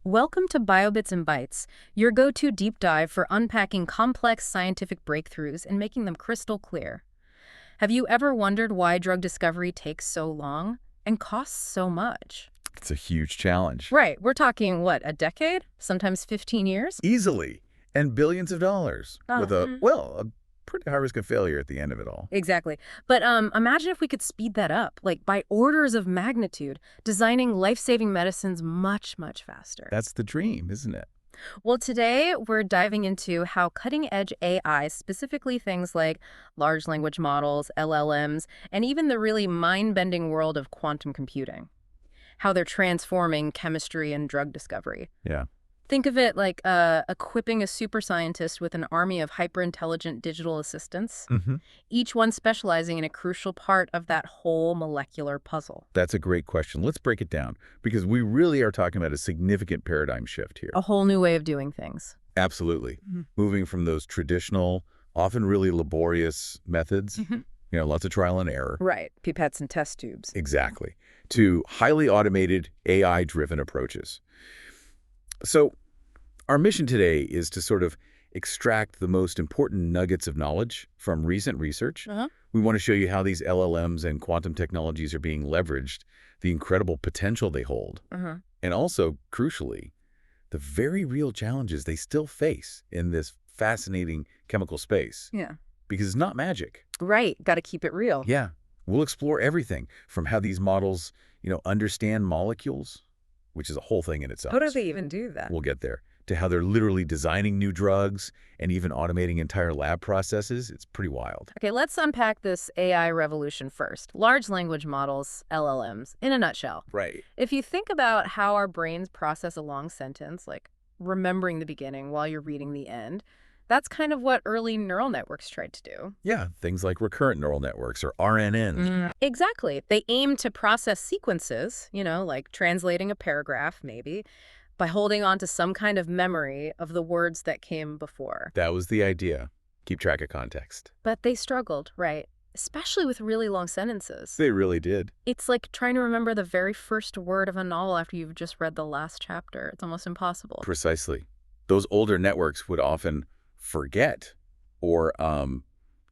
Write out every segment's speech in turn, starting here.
Welcome to BioBits and Bytes, your go-to deep dive for unpacking complex scientific breakthroughs and making them crystal clear. Have you ever wondered why drug discovery takes so long and costs so much? It's a huge challenge. Right, we're talking, what, a decade? Sometimes 15 years? Easily. And billions of dollars. With a pretty high risk of failure at the end of it all. Exactly. But imagine if we could speed that up, like by orders of magnitude, designing life-saving medicines much, much faster. That's the dream, isn't it? Well, today we're diving into how cutting-edge AI, specifically things like large language models, LLMs, and even the really mind-bending world of quantum computing, how they're transforming chemistry and drug discovery. Yeah. Think of it like equipping a super scientist with an army of hyper-intelligent digital assistants, each one specializing in a crucial part of that whole molecular puzzle. That's a great question. Let's break it down, because we really are talking about a significant paradigm shift here. A whole new way of doing things. Absolutely. Moving from those traditional, often really laborious methods, lots of trial and error. Right. Pipettes and test tubes. Exactly. To highly automated, AI-driven approaches. So our mission today is to sort of extract the most important nuggets of knowledge from recent research. We want to show you how these LLMs and quantum technologies are being leveraged, the incredible potential they hold, and also, crucially, the very real challenges they still face in this fascinating chemical space. Yeah. Because it's not magic. Right. Got to keep it real. Yeah. We'll explore everything from how these models, understand molecules, which is a whole thing in itself. How do they even do that? We'll get there. To how they're literally designing new drugs and even automating entire lab processes. It's pretty wild. Okay, let's unpack this AI revolution first. Large language models, LLMs, in a nutshell. Right. If you think about how our brains process a long sentence, like remembering the beginning while you're reading the end, that's kind of what early neural networks tried to do. Yeah, things like recurrent neural networks or RNNs. Exactly. They aim to process sequences, like translating a paragraph, maybe, by holding on to some kind of memory of the words that came before. That was the idea. Keep track of context. But they struggled, right? Especially with really long sentences. They really did. It's like trying to remember the very first word of a novel after you've just read the last chapter. It's almost impossible. Precisely. Those older networks would often forget or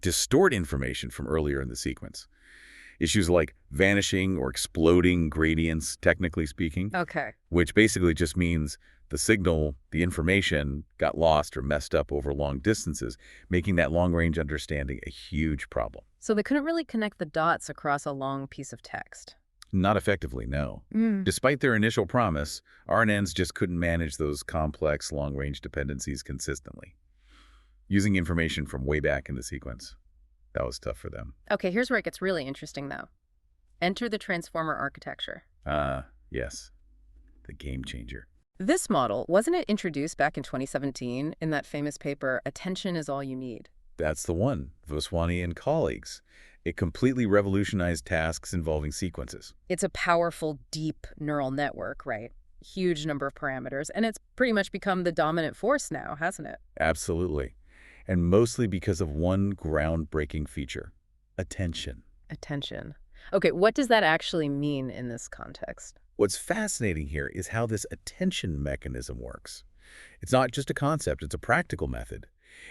distort information from earlier in the sequence. Issues like vanishing or exploding gradients, technically speaking. Okay. Which basically just means the signal, the information, got lost or messed up over long distances, making that long-range understanding a huge problem. So they couldn't really connect the dots across a long piece of text. Not effectively, no. Despite their initial promise, RNNs just couldn't manage those complex long-range dependencies consistently. Using information from way back in the sequence. That was tough for them. Okay, here's where it gets really interesting, though. Enter the transformer architecture. Yes. The game changer. This model, wasn't it introduced back in 2017 in that famous paper, Attention is All You Need? That's the one. Vaswani and colleagues. It completely revolutionized tasks involving sequences. It's a powerful, deep neural network, right? Huge number of parameters, and it's pretty much become the dominant force now, hasn't it? Absolutely. And mostly because of one groundbreaking feature, attention. Attention. Okay, what does that actually mean in this context? What's fascinating here is how this attention mechanism works. It's not just a concept, it's a practical method.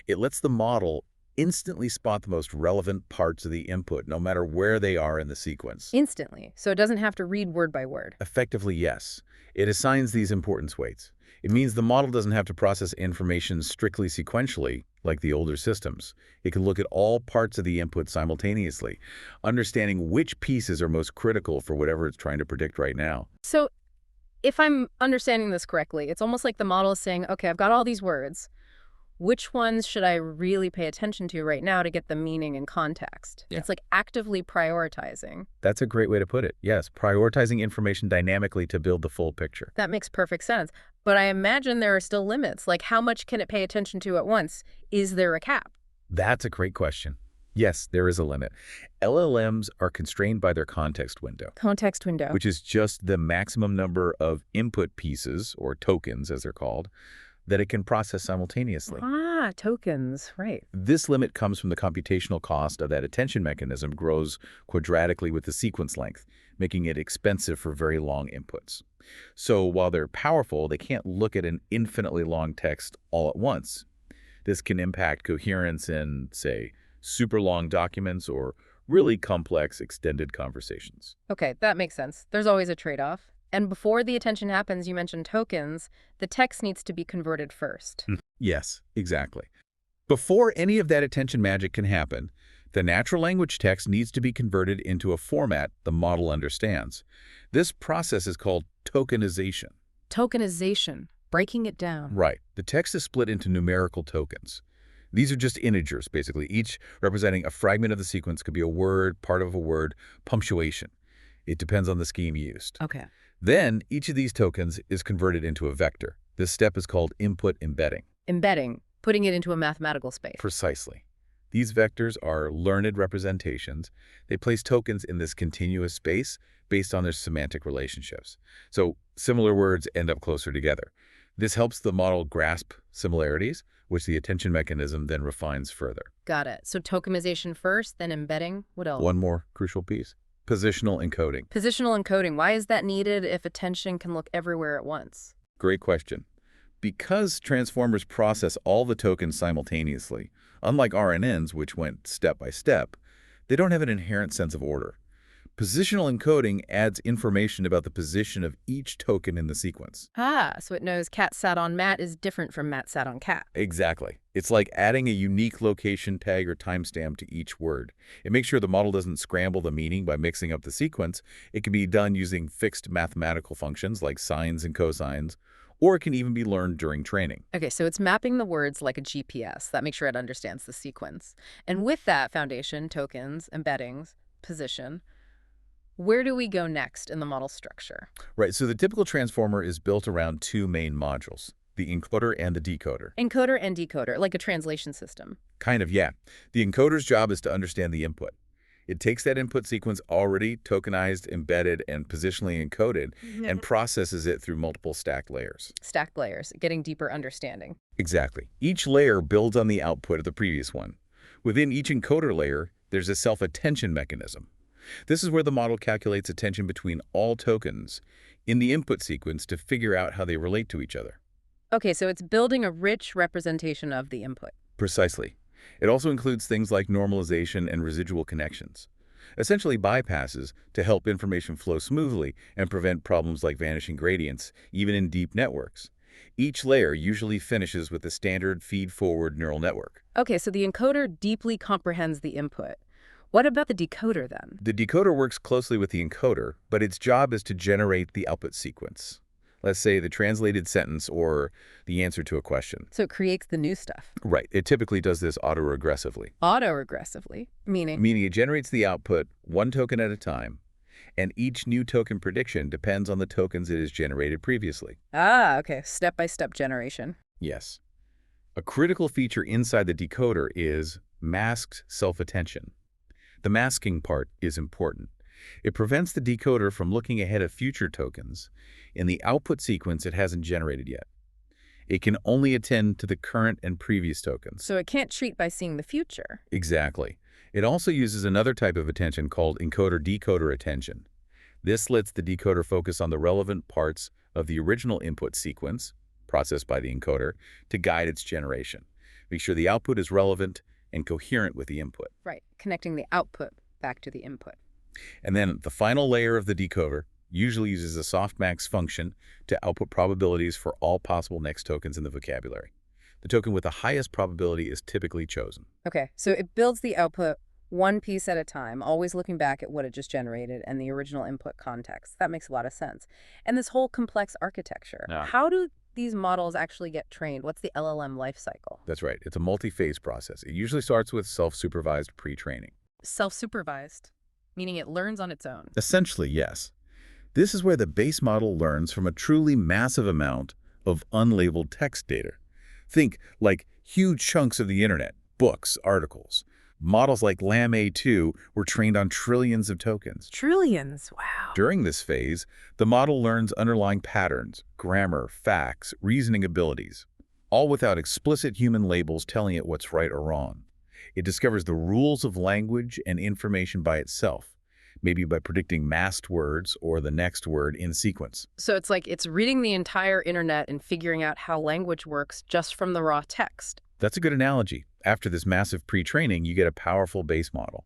It lets the model instantly spot the most relevant parts of the input, no matter where they are in the sequence. Instantly, so it doesn't have to read word by word. Effectively, yes. It assigns these importance weights. It means the model doesn't have to process information strictly sequentially, like the older systems. It can look at all parts of the input simultaneously, understanding which pieces are most critical for whatever it's trying to predict right now. So if I'm understanding this correctly, it's almost like the model is saying, okay, I've got all these words. Which ones should I really pay attention to right now to get the meaning and context? Yeah. It's like actively prioritizing. That's a great way to put it. Yes, prioritizing information dynamically to build the full picture. That makes perfect sense. But I imagine there are still limits. Like, how much can it pay attention to at once? Is there a cap? That's a great question. Yes, there is a limit. LLMs are constrained by their context window. Context window. Which is just the maximum number of input pieces, or tokens as they're called, that it can process simultaneously. Ah, tokens, right. This limit comes from the computational cost of that attention mechanism grows quadratically with the sequence length, making it expensive for very long inputs. So while they're powerful, they can't look at an infinitely long text all at once. This can impact coherence in, say, super long documents or really complex extended conversations. Okay, that makes sense. There's always a trade-off. And before the attention happens, you mentioned tokens. The text needs to be converted first. Yes, exactly. Before any of that attention magic can happen, the natural language text needs to be converted into a format the model understands. This process is called tokenization. Tokenization, breaking it down. Right. The text is split into numerical tokens. These are just integers, basically, each representing a fragment of the sequence. Could be a word, part of a word, punctuation. It depends on the scheme used. Okay. Then, each of these tokens is converted into a vector. This step is called input embedding. Embedding, putting it into a mathematical space. Precisely. These vectors are learned representations. They place tokens in this continuous space based on their semantic relationships. So similar words end up closer together. This helps the model grasp similarities, which the attention mechanism then refines further. Got it. So tokenization first, then embedding. What else? One more crucial piece, positional encoding. Positional encoding. Why is that needed if attention can look everywhere at once? Great question. Because transformers process all the tokens simultaneously, unlike RNNs, which went step by step, they don't have an inherent sense of order. Positional encoding adds information about the position of each token in the sequence. Ah, so it knows cat sat on mat is different from mat sat on cat. Exactly. It's like adding a unique location tag or timestamp to each word. It makes sure the model doesn't scramble the meaning by mixing up the sequence. It can be done using fixed mathematical functions like sines and cosines, or it can even be learned during training. Okay, so it's mapping the words like a GPS. That makes sure it understands the sequence. And with that foundation, tokens, embeddings, position, where do we go next in the model structure? Right, so the typical transformer is built around two main modules, the encoder and the decoder. Encoder and decoder, like a translation system. Kind of, yeah. The encoder's job is to understand the input. It takes that input sequence already tokenized, embedded, and positionally encoded and processes it through multiple stacked layers. Stacked layers, getting deeper understanding. Exactly. Each layer builds on the output of the previous one. Within each encoder layer, there's a self-attention mechanism. This is where the model calculates attention between all tokens in the input sequence to figure out how they relate to each other. Okay, so it's building a rich representation of the input. Precisely. It also includes things like normalization and residual connections, essentially bypasses to help information flow smoothly and prevent problems like vanishing gradients, even in deep networks. Each layer usually finishes with a standard feed-forward neural network. Okay, so the encoder deeply comprehends the input. What about the decoder then? The decoder works closely with the encoder, but its job is to generate the output sequence. Let's say the translated sentence or the answer to a question. So it creates the new stuff. Right. It typically does this autoregressively. Autoregressively, meaning? Meaning it generates the output one token at a time, and each new token prediction depends on the tokens it has generated previously. Ah, okay. Step-by-step generation. Yes. A critical feature inside the decoder is masked self-attention. The masking part is important. It prevents the decoder from looking ahead of future tokens in the output sequence it hasn't generated yet. It can only attend to the current and previous tokens. So it can't treat by seeing the future. Exactly. It also uses another type of attention called encoder-decoder attention. This lets the decoder focus on the relevant parts of the original input sequence, processed by the encoder, to guide its generation. Make sure the output is relevant and coherent with the input. Right, connecting the output back to the input. And then the final layer of the decoder usually uses a softmax function to output probabilities for all possible next tokens in the vocabulary. The token with the highest probability is typically chosen. Okay, so it builds the output one piece at a time, always looking back at what it just generated and the original input context. That makes a lot of sense. And this whole complex architecture, how do these models actually get trained? What's the LLM life cycle? That's right. It's a multi-phase process. It usually starts with self-supervised pre-training. Self-supervised, meaning it learns on its own. Essentially, yes. This is where the base model learns from a truly massive amount of unlabeled text data. Think like huge chunks of the internet, books, articles. Models like LAM-A2 were trained on trillions of tokens. Trillions, wow. During this phase, the model learns underlying patterns, grammar, facts, reasoning abilities, all without explicit human labels telling it what's right or wrong. It discovers the rules of language and information by itself, maybe by predicting masked words or the next word in sequence. So it's like it's reading the entire internet and figuring out how language works just from the raw text. That's a good analogy. After this massive pre-training, you get a powerful base model.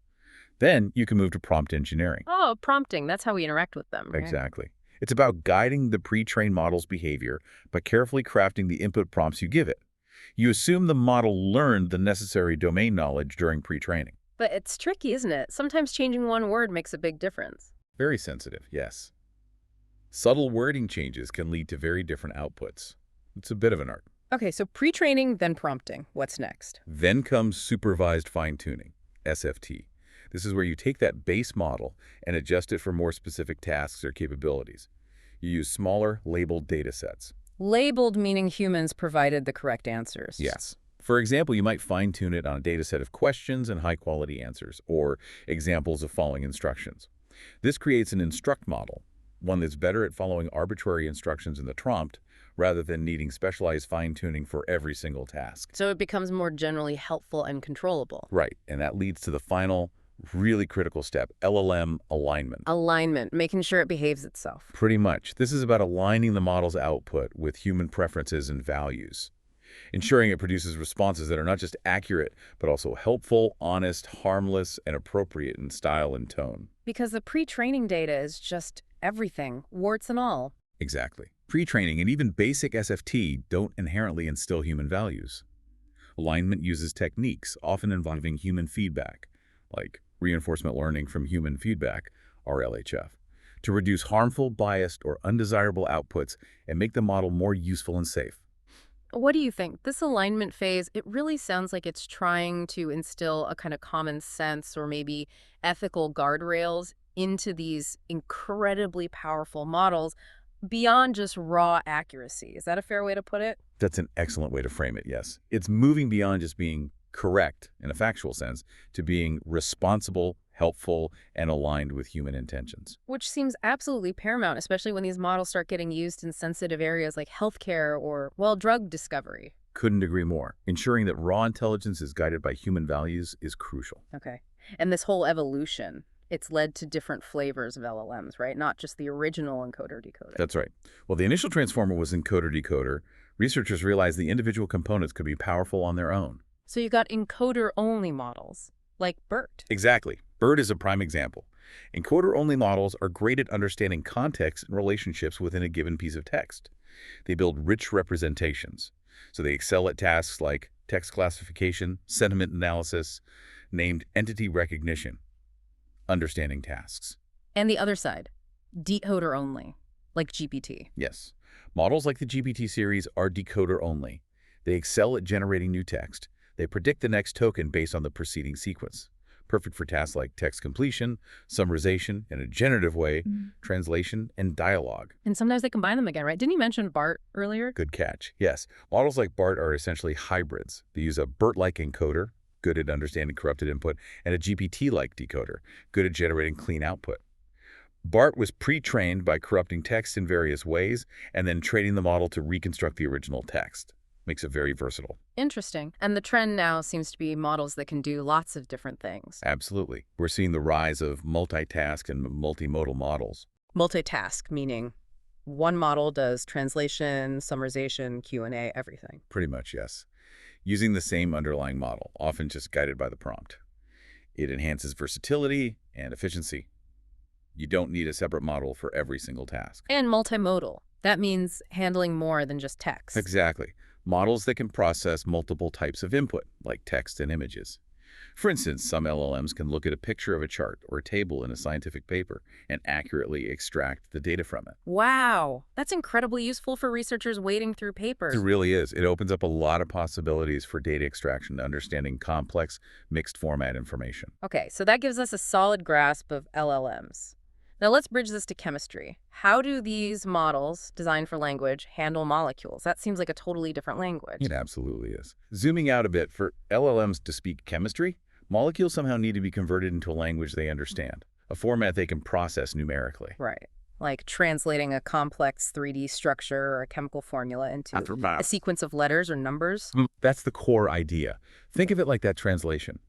Then you can move to prompt engineering. Oh, prompting. That's how we interact with them, right? Exactly. It's about guiding the pre-trained model's behavior by carefully crafting the input prompts you give it. You assume the model learned the necessary domain knowledge during pre-training. But it's tricky, isn't it? Sometimes changing one word makes a big difference. Very sensitive, yes. Subtle wording changes can lead to very different outputs. It's a bit of an art. Okay, so pre-training, then prompting. What's next? Then comes supervised fine-tuning, SFT. This is where you take that base model and adjust it for more specific tasks or capabilities. You use smaller, labeled data sets. Labeled meaning humans provided the correct answers. Yes. For example, you might fine-tune it on a data set of questions and high-quality answers, or examples of following instructions. This creates an instruct model, one that's better at following arbitrary instructions in the prompt, rather than needing specialized fine-tuning for every single task. So it becomes more generally helpful and controllable. Right, and that leads to the final, really critical step, LLM alignment. Alignment, making sure it behaves itself. Pretty much. This is about aligning the model's output with human preferences and values, ensuring it produces responses that are not just accurate, but also helpful, honest, harmless, and appropriate in style and tone. Because the pre-training data is just everything, warts and all. Exactly. Pre-training and even basic SFT don't inherently instill human values. Alignment uses techniques, often involving human feedback, like reinforcement learning from human feedback, RLHF, to reduce harmful, biased, or undesirable outputs and make the model more useful and safe. What do you think? This alignment phase, it really sounds like it's trying to instill a kind of common sense or maybe ethical guardrails into these incredibly powerful models beyond just raw accuracy. Is that a fair way to put it? That's an excellent way to frame it, yes. It's moving beyond just being correct in a factual sense to being responsible, helpful, and aligned with human intentions. Which seems absolutely paramount, especially when these models start getting used in sensitive areas like healthcare or, well, drug discovery. Couldn't agree more. Ensuring that raw intelligence is guided by human values is crucial. Okay. And this whole evolution, it's led to different flavors of LLMs, right? Not just the original encoder-decoder. That's right. Well, the initial transformer was encoder-decoder. Researchers realized the individual components could be powerful on their own. So you got encoder-only models, like BERT. Exactly. BERT is a prime example. Encoder-only models are great at understanding context and relationships within a given piece of text. They build rich representations. So they excel at tasks like text classification, sentiment analysis, named entity recognition, understanding tasks. And the other side, decoder-only, like GPT. Yes. Models like the GPT series are decoder-only. They excel at generating new text. They predict the next token based on the preceding sequence. Perfect for tasks like text completion, summarization, in a generative way, translation, and dialogue. And sometimes they combine them again, right? Didn't you mention BART earlier? Good catch. Yes. Models like BART are essentially hybrids. They use a BERT-like encoder, good at understanding corrupted input, and a GPT-like decoder, good at generating clean output. BART was pre-trained by corrupting text in various ways and then training the model to reconstruct the original text. Makes it very versatile. Interesting. And the trend now seems to be models that can do lots of different things. Absolutely. We're seeing the rise of multitask and multimodal models. Multitask, meaning one model does translation, summarization, Q&A, everything. Pretty much, yes. Using the same underlying model, often just guided by the prompt. It enhances versatility and efficiency. You don't need a separate model for every single task. And multimodal. That means handling more than just text. Exactly. Models that can process multiple types of input, like text and images. For instance, some LLMs can look at a picture of a chart or a table in a scientific paper and accurately extract the data from it. Wow, that's incredibly useful for researchers wading through papers. It really is. It opens up a lot of possibilities for data extraction, understanding complex, mixed format information. Okay, so that gives us a solid grasp of LLMs. Now let's bridge this to chemistry. How do these models, designed for language, handle molecules? That seems like a totally different language. It absolutely is. Zooming out a bit, for LLMs to speak chemistry, molecules somehow need to be converted into a language they understand, a format they can process numerically. Right. Like translating a complex 3D structure or a chemical formula into a sequence of letters or numbers. That's the core idea. Think of it like that translation.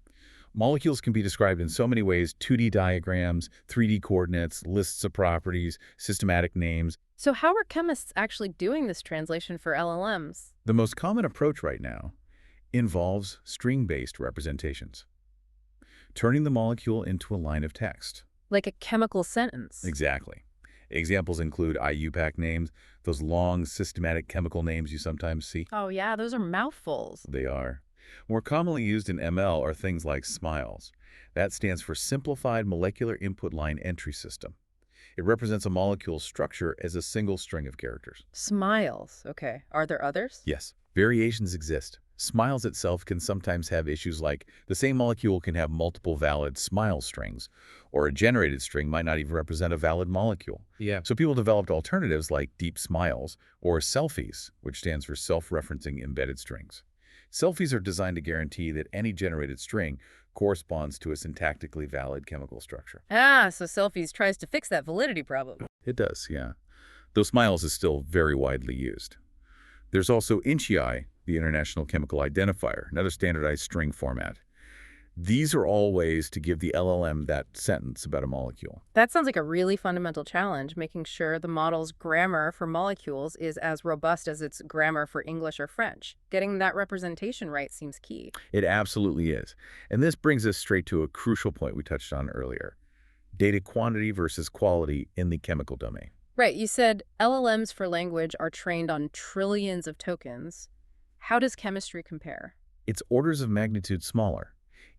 Molecules can be described in so many ways: 2D diagrams, 3D coordinates, lists of properties, systematic names. So how are chemists actually doing this translation for LLMs? The most common approach right now involves string-based representations, turning the molecule into a line of text. Like a chemical sentence. Exactly. Examples include IUPAC names, those long systematic chemical names you sometimes see. Oh yeah, those are mouthfuls. They are. More commonly used in ML are things like SMILES. That stands for Simplified Molecular Input Line Entry System. It represents a molecule's structure as a single string of characters. Smiles. Okay. Are there others? Yes, variations exist. SMILES itself can sometimes have issues like the same molecule can have multiple valid SMILE strings, or a generated string might not even represent a valid molecule. Yeah. So people developed alternatives like deep SMILES or selfies, which stands for self-referencing embedded strings. Selfies are designed to guarantee that any generated string corresponds to a syntactically valid chemical structure. Ah, so Selfies tries to fix that validity problem. It does, yeah. Though SMILES is still very widely used. There's also INCHI, the International Chemical Identifier, another standardized string format. These are all ways to give the LLM that sentence about a molecule. That sounds like a really fundamental challenge, making sure the model's grammar for molecules is as robust as its grammar for English or French. Getting that representation right seems key. It absolutely is. And this brings us straight to a crucial point we touched on earlier: data quantity versus quality in the chemical domain. Right, you said LLMs for language are trained on trillions of tokens. How does chemistry compare? It's orders of magnitude smaller.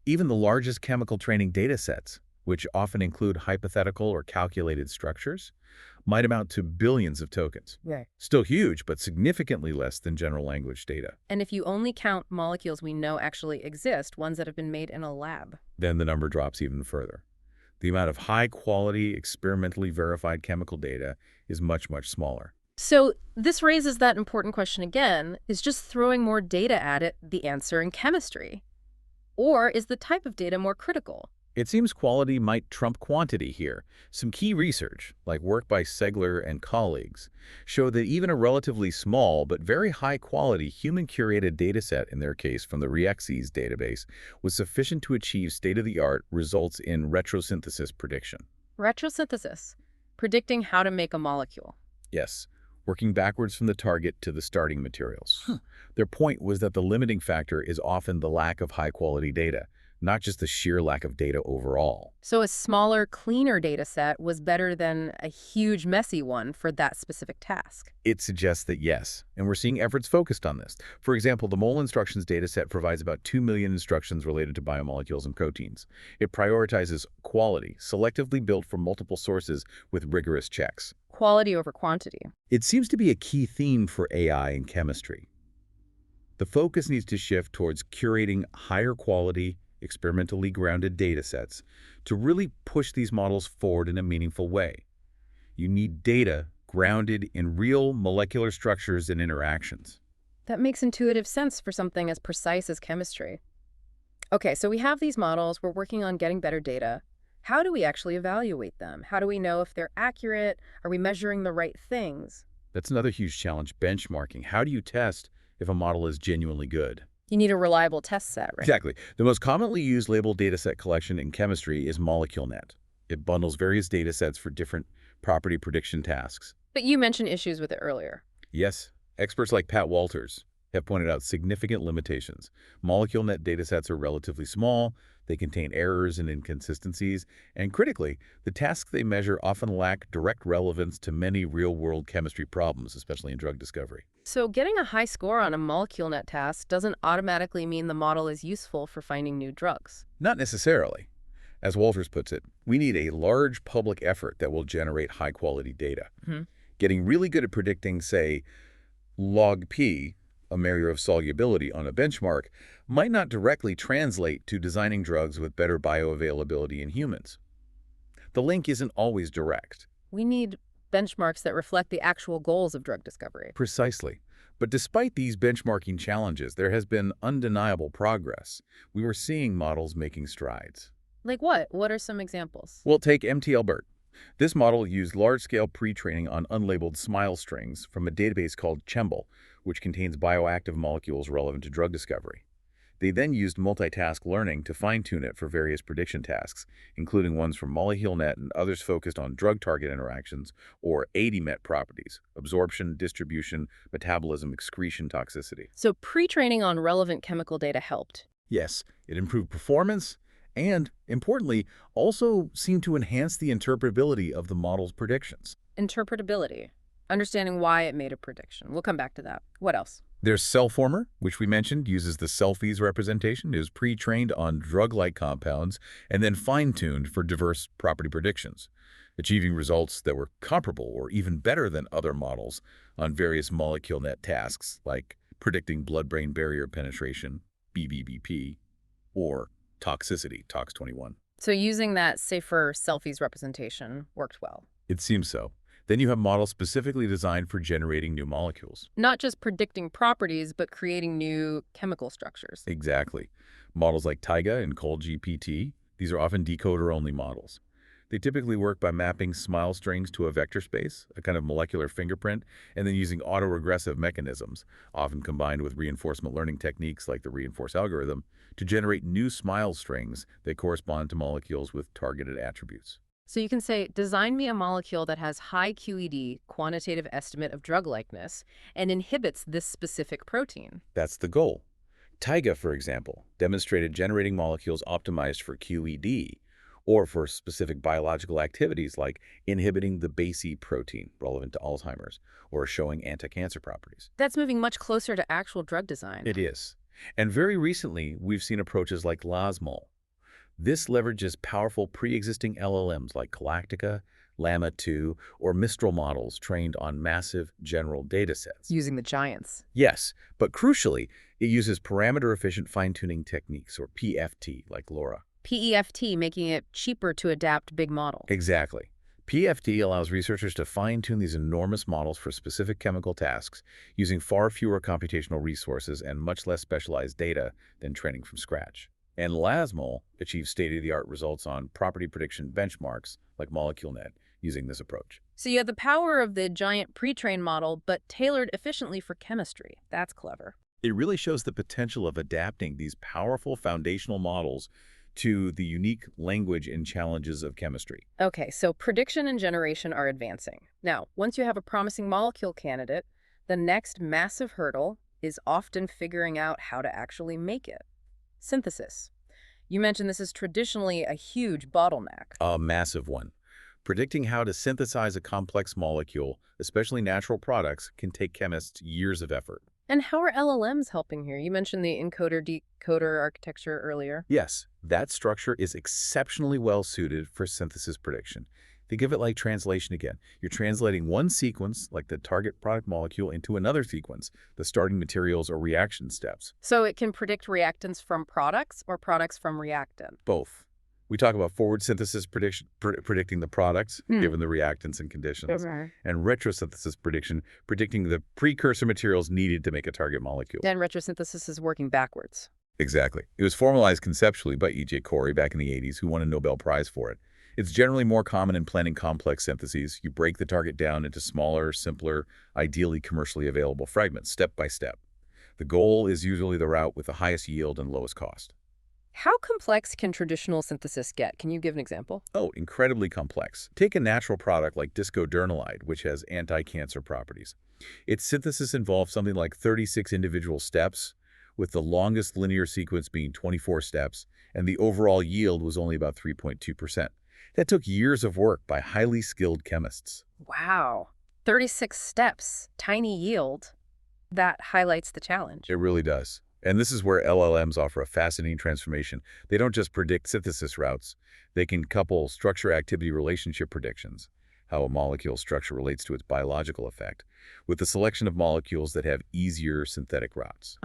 Even the largest chemical training data sets, which often include hypothetical or calculated structures, might amount to billions of tokens. Right. Still huge, but significantly less than general language data. And if you only count molecules we know actually exist, ones that have been made in a lab. Then the number drops even further. The amount of high-quality, experimentally verified chemical data is much, much smaller. So this raises that important question again: is just throwing more data at it the answer in chemistry? Or is the type of data more critical? It seems quality might trump quantity here. Some key research, like work by Segler and colleagues, show that even a relatively small but very high-quality human-curated dataset, in their case from the Reexes database, was sufficient to achieve state-of-the-art results in retrosynthesis prediction. Retrosynthesis, predicting how to make a molecule. Yes, working backwards from the target to the starting materials. Their point was that the limiting factor is often the lack of high-quality data, not just the sheer lack of data overall. So a smaller, cleaner data set was better than a huge, messy one for that specific task. It suggests that yes, and we're seeing efforts focused on this. For example, the mole instructions dataset provides about 2 million instructions related to biomolecules and proteins. It prioritizes quality, selectively built from multiple sources with rigorous checks. Quality over quantity. It seems to be a key theme for AI in chemistry. The focus needs to shift towards curating higher quality, experimentally grounded datasets to really push these models forward in a meaningful way. You need data grounded in real molecular structures and interactions. That makes intuitive sense for something as precise as chemistry. Okay, so we have these models, we're working on getting better data. How do we actually evaluate them? How do we know if they're accurate? Are we measuring the right things? That's another huge challenge: benchmarking. How do you test if a model is genuinely good? You need a reliable test set, right? Exactly. The most commonly used labeled dataset collection in chemistry is MoleculeNet. It bundles various datasets for different property prediction tasks. But you mentioned issues with it earlier. Yes, experts like Pat Walters have pointed out significant limitations. MoleculeNet datasets are relatively small, they contain errors and inconsistencies, and critically, the tasks they measure often lack direct relevance to many real-world chemistry problems, especially in drug discovery. So getting a high score on a MoleculeNet task doesn't automatically mean the model is useful for finding new drugs. Not necessarily. As Walters puts it, we need a large public effort that will generate high-quality data. Getting really good at predicting, say, log P, a measure of solubility on a benchmark, might not directly translate to designing drugs with better bioavailability in humans. The link isn't always direct. We need benchmarks that reflect the actual goals of drug discovery. Precisely. But despite these benchmarking challenges, there has been undeniable progress. We were seeing models making strides. Like what? What are some examples? Well, take MTLBERT. This model used large-scale pre-training on unlabeled SMILE strings from a database called Chembl, which contains bioactive molecules relevant to drug discovery. They then used multitask learning to fine-tune it for various prediction tasks, including ones from MoleculeNet and others focused on drug-target interactions or ADMET properties, absorption, distribution, metabolism, excretion, toxicity. So pre-training on relevant chemical data helped. Yes, it improved performance and, importantly, also seemed to enhance the interpretability of the model's predictions. Interpretability. Understanding why it made a prediction. We'll come back to that. What else? There's Cellformer, which we mentioned uses the selfies representation, is pre-trained on drug-like compounds and then fine-tuned for diverse property predictions, achieving results that were comparable or even better than other models on various MoleculeNet tasks like predicting blood-brain barrier penetration, BBBP, or toxicity, TOX21. So using that safer selfies representation worked well. It seems so. Then you have models specifically designed for generating new molecules. Not just predicting properties, but creating new chemical structures. Exactly. Models like Taiga and ColdGPT, these are often decoder-only models. They typically work by mapping smile strings to a vector space, a kind of molecular fingerprint, and then using autoregressive mechanisms, often combined with reinforcement learning techniques like the reinforce algorithm, to generate new smile strings that correspond to molecules with targeted attributes. So you can say, design me a molecule that has high QED, quantitative estimate of drug likeness, and inhibits this specific protein. That's the goal. Taiga, for example, demonstrated generating molecules optimized for QED, or for specific biological activities like inhibiting the BACE protein relevant to Alzheimer's, or showing anti-cancer properties. That's moving much closer to actual drug design. It is. And very recently, we've seen approaches like Lasmol. This leverages powerful pre-existing LLMs like Galactica, Llama 2, or Mistral models trained on massive general datasets. Using the giants. Yes, but crucially, it uses parameter-efficient fine-tuning techniques, or PFT, like LoRa. PEFT, making it cheaper to adapt big models. Exactly. PFT allows researchers to fine-tune these enormous models for specific chemical tasks using far fewer computational resources and much less specialized data than training from scratch. And Lasmol achieves state-of-the-art results on property prediction benchmarks like MoleculeNet using this approach. So you have the power of the giant pre-trained model, but tailored efficiently for chemistry. That's clever. It really shows the potential of adapting these powerful foundational models to the unique language and challenges of chemistry. Okay, so prediction and generation are advancing. Now, once you have a promising molecule candidate, the next massive hurdle is often figuring out how to actually make it. Synthesis. You mentioned this is traditionally a huge bottleneck. A massive one. Predicting how to synthesize a complex molecule, especially natural products, can take chemists years of effort. And how are LLMs helping here? You mentioned the encoder-decoder architecture earlier. Yes, that structure is exceptionally well suited for synthesis prediction. Think of it like translation again. You're translating one sequence, like the target product molecule, into another sequence, the starting materials or reaction steps. So it can predict reactants from products or products from reactant? Both. We talk about forward synthesis predicting the products, given the reactants and conditions, and retrosynthesis prediction, predicting the precursor materials needed to make a target molecule. And retrosynthesis is working backwards. Exactly. It was formalized conceptually by E.J. Corey back in the 80s, who won a Nobel Prize for it. It's generally more common in planning complex syntheses. You break the target down into smaller, simpler, ideally commercially available fragments, step by step. The goal is usually the route with the highest yield and lowest cost. How complex can traditional synthesis get? Can you give an example? Oh, incredibly complex. Take a natural product like discodernolide, which has anti-cancer properties. Its synthesis involves something like 36 individual steps, with the longest linear sequence being 24 steps, and the overall yield was only about 3.2%. That took years of work by highly skilled chemists. Wow. 36 steps, tiny yield. That highlights the challenge. It really does. And this is where LLMs offer a fascinating transformation. They don't just predict synthesis routes. They can couple structure-activity relationship predictions, how a molecule structure relates to its biological effect, with the selection of molecules that have easier synthetic routes.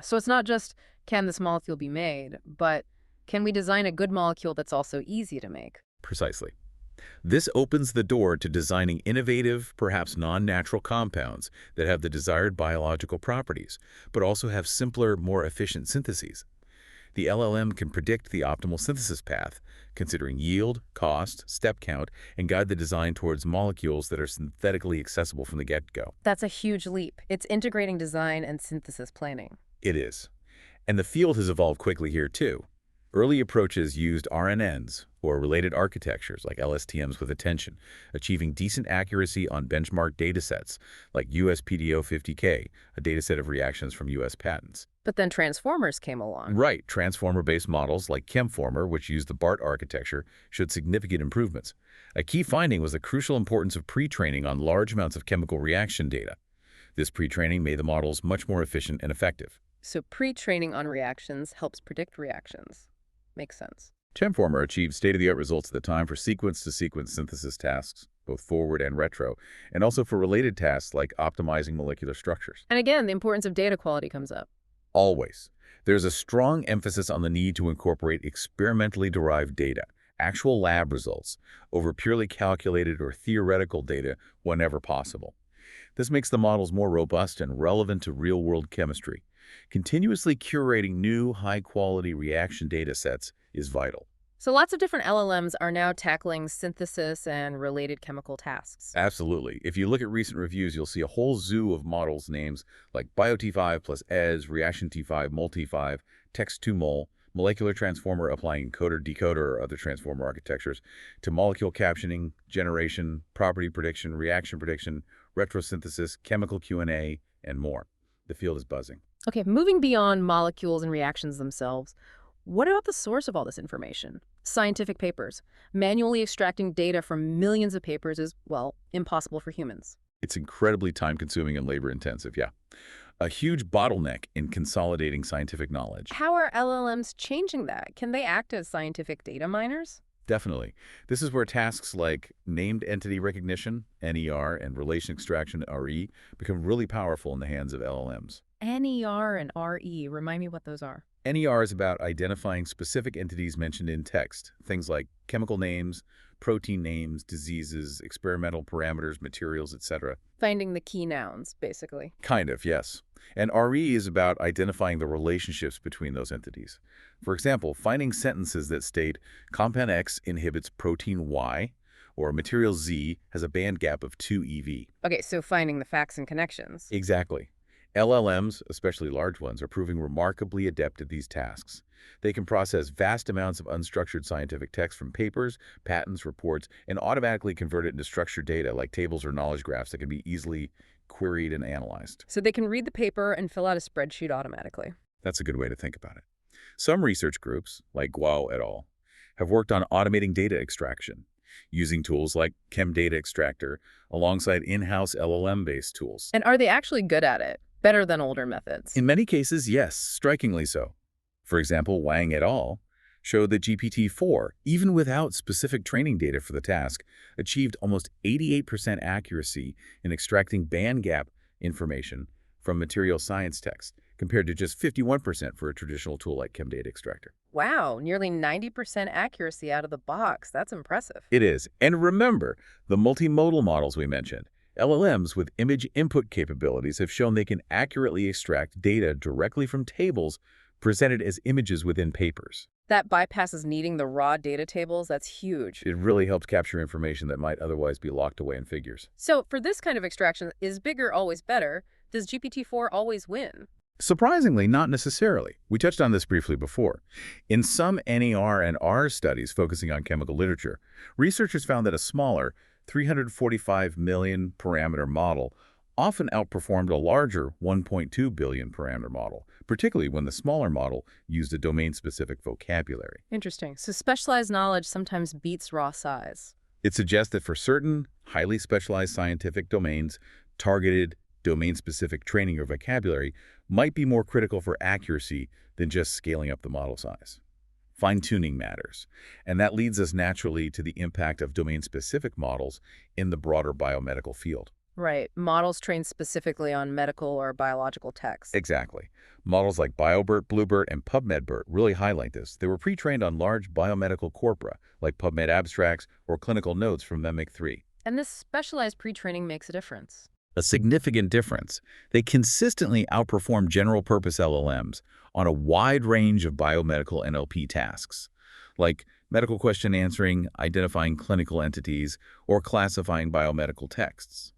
So it's not just, can this molecule be made, but can we design a good molecule that's also easy to make? Precisely. This opens the door to designing innovative, perhaps non-natural compounds that have the desired biological properties, but also have simpler, more efficient syntheses. The LLM can predict the optimal synthesis path, considering yield, cost, step count, and guide the design towards molecules that are synthetically accessible from the get-go. That's a huge leap. It's integrating design and synthesis planning. It is. And the field has evolved quickly here, too. Early approaches used RNNs, or related architectures like LSTMs with attention, achieving decent accuracy on benchmark datasets like USPTO50K, a dataset of reactions from U.S. patents. But then transformers came along. Right, transformer-based models like ChemFormer, which use the BART architecture, showed significant improvements. A key finding was the crucial importance of pre-training on large amounts of chemical reaction data. This pre-training made the models much more efficient and effective. So pre-training on reactions helps predict reactions. Makes sense. ChemFormer achieved state-of-the-art results at the time for sequence-to-sequence synthesis tasks, both forward and retro, and also for related tasks like optimizing molecular structures. And again, the importance of data quality comes up. Always. There's a strong emphasis on the need to incorporate experimentally derived data, actual lab results, over purely calculated or theoretical data whenever possible. This makes the models more robust and relevant to real-world chemistry. Continuously curating new, high-quality reaction data sets is vital. So lots of different LLMs are now tackling synthesis and related chemical tasks. Absolutely. If you look at recent reviews, you'll see a whole zoo of models names like BioT5 plus ES, Reaction T5, MolT5, Text2Mol, Molecular Transformer applying encoder-decoder or other transformer architectures, to molecule captioning, generation, property prediction, reaction prediction, retrosynthesis, chemical Q&A, and more. The field is buzzing. Okay, moving beyond molecules and reactions themselves, what about the source of all this information? Scientific papers. Manually extracting data from millions of papers is, well, impossible for humans. It's incredibly time-consuming and labor-intensive, yeah. A huge bottleneck in consolidating scientific knowledge. How are LLMs changing that? Can they act as scientific data miners? Definitely. This is where tasks like named entity recognition, NER, and relation extraction, RE, become really powerful in the hands of LLMs. NER and RE, remind me what those are. NER is about identifying specific entities mentioned in text, things like chemical names, protein names, diseases, experimental parameters, materials, etc. Finding the key nouns, basically. Kind of, yes. And RE is about identifying the relationships between those entities. For example, finding sentences that state compound X inhibits protein Y, or material Z has a band gap of 2 eV. Okay, so finding the facts and connections. Exactly. LLMs, especially large ones, are proving remarkably adept at these tasks. They can process vast amounts of unstructured scientific text from papers, patents, reports, and automatically convert it into structured data like tables or knowledge graphs that can be easily queried and analyzed. So they can read the paper and fill out a spreadsheet automatically. That's a good way to think about it. Some research groups, like Guo et al., have worked on automating data extraction, using tools like ChemData Extractor alongside in-house LLM-based tools. And are they actually good at it? Better than older methods? In many cases, yes, strikingly so. For example, Wang et al. Showed that GPT-4, even without specific training data for the task, achieved almost 88% accuracy in extracting band gap information from material science text, compared to just 51% for a traditional tool like ChemData Extractor. Wow, nearly 90% accuracy out of the box. That's impressive. It is. And remember, the multimodal models we mentioned. LLMs with image input capabilities have shown they can accurately extract data directly from tables presented as images within papers. That bypasses needing the raw data tables. That's huge. It really helps capture information that might otherwise be locked away in figures. So for this kind of extraction, is bigger always better? Does GPT-4 always win? Surprisingly, not necessarily. We touched on this briefly before. In some NER and R studies focusing on chemical literature, researchers found that a smaller, 345 million parameter model often outperformed a larger 1.2 billion parameter model, particularly when the smaller model used a domain-specific vocabulary. Interesting. So specialized knowledge sometimes beats raw size. It suggests that for certain highly specialized scientific domains, targeted domain-specific training or vocabulary might be more critical for accuracy than just scaling up the model size. Fine-tuning matters, and that leads us naturally to the impact of domain-specific models in the broader biomedical field. Right. Models trained specifically on medical or biological text. Exactly. Models like BioBert, BlueBert, and PubMedBert really highlight this. They were pre-trained on large biomedical corpora, like PubMed abstracts or clinical notes from MEMIC3. And this specialized pre-training makes a difference. A significant difference. They consistently outperform general-purpose LLMs on a wide range of biomedical NLP tasks, like medical question answering, identifying clinical entities, or classifying biomedical texts.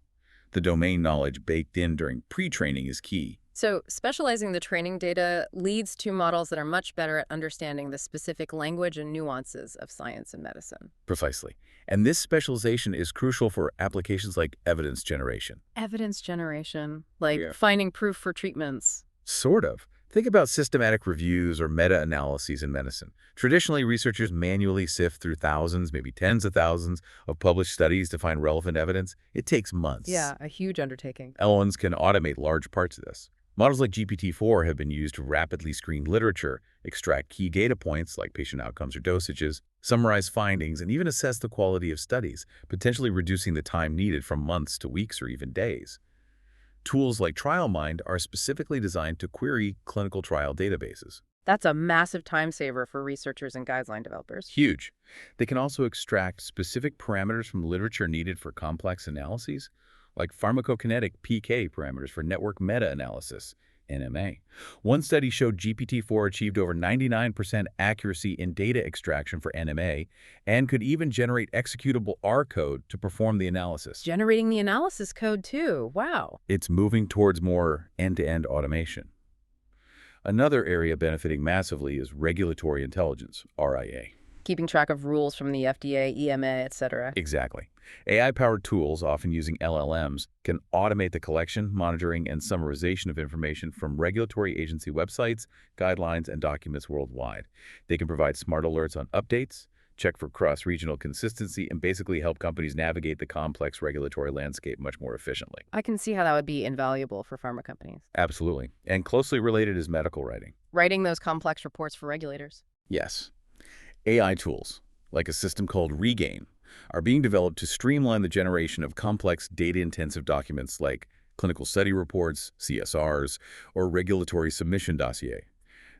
The domain knowledge baked in during pre-training is key. So, specializing the training data leads to models that are much better at understanding the specific language and nuances of science and medicine. Precisely. And this specialization is crucial for applications like evidence generation. Evidence generation, like Yeah. finding proof for treatments. Sort of. Think about systematic reviews or meta-analyses in medicine. Traditionally, researchers manually sift through thousands, maybe tens of thousands, of published studies to find relevant evidence. It takes months. Yeah, a huge undertaking. LLMs can automate large parts of this. Models like GPT-4 have been used to rapidly screen literature, extract key data points like patient outcomes or dosages, summarize findings, and even assess the quality of studies, potentially reducing the time needed from months to weeks or even days. Tools like TrialMind are specifically designed to query clinical trial databases. That's a massive time saver for researchers and guideline developers. Huge. They can also extract specific parameters from literature needed for complex analyses, like pharmacokinetic PK parameters for network meta-analysis, NMA. One study showed GPT-4 achieved over 99% accuracy in data extraction for NMA and could even generate executable R code to perform the analysis. Generating the analysis code, too. Wow. It's moving towards more end-to-end automation. Another area benefiting massively is regulatory intelligence, RIA. Keeping track of rules from the FDA, EMA, etc. Exactly. AI-powered tools, often using LLMs, can automate the collection, monitoring, and summarization of information from regulatory agency websites, guidelines, and documents worldwide. They can provide smart alerts on updates, check for cross-regional consistency, and basically help companies navigate the complex regulatory landscape much more efficiently. I can see how that would be invaluable for pharma companies. Absolutely. And closely related is medical writing. Writing those complex reports for regulators. Yes. AI tools, like a system called Regain, are being developed to streamline the generation of complex data-intensive documents like clinical study reports, CSRs, or regulatory submission dossier.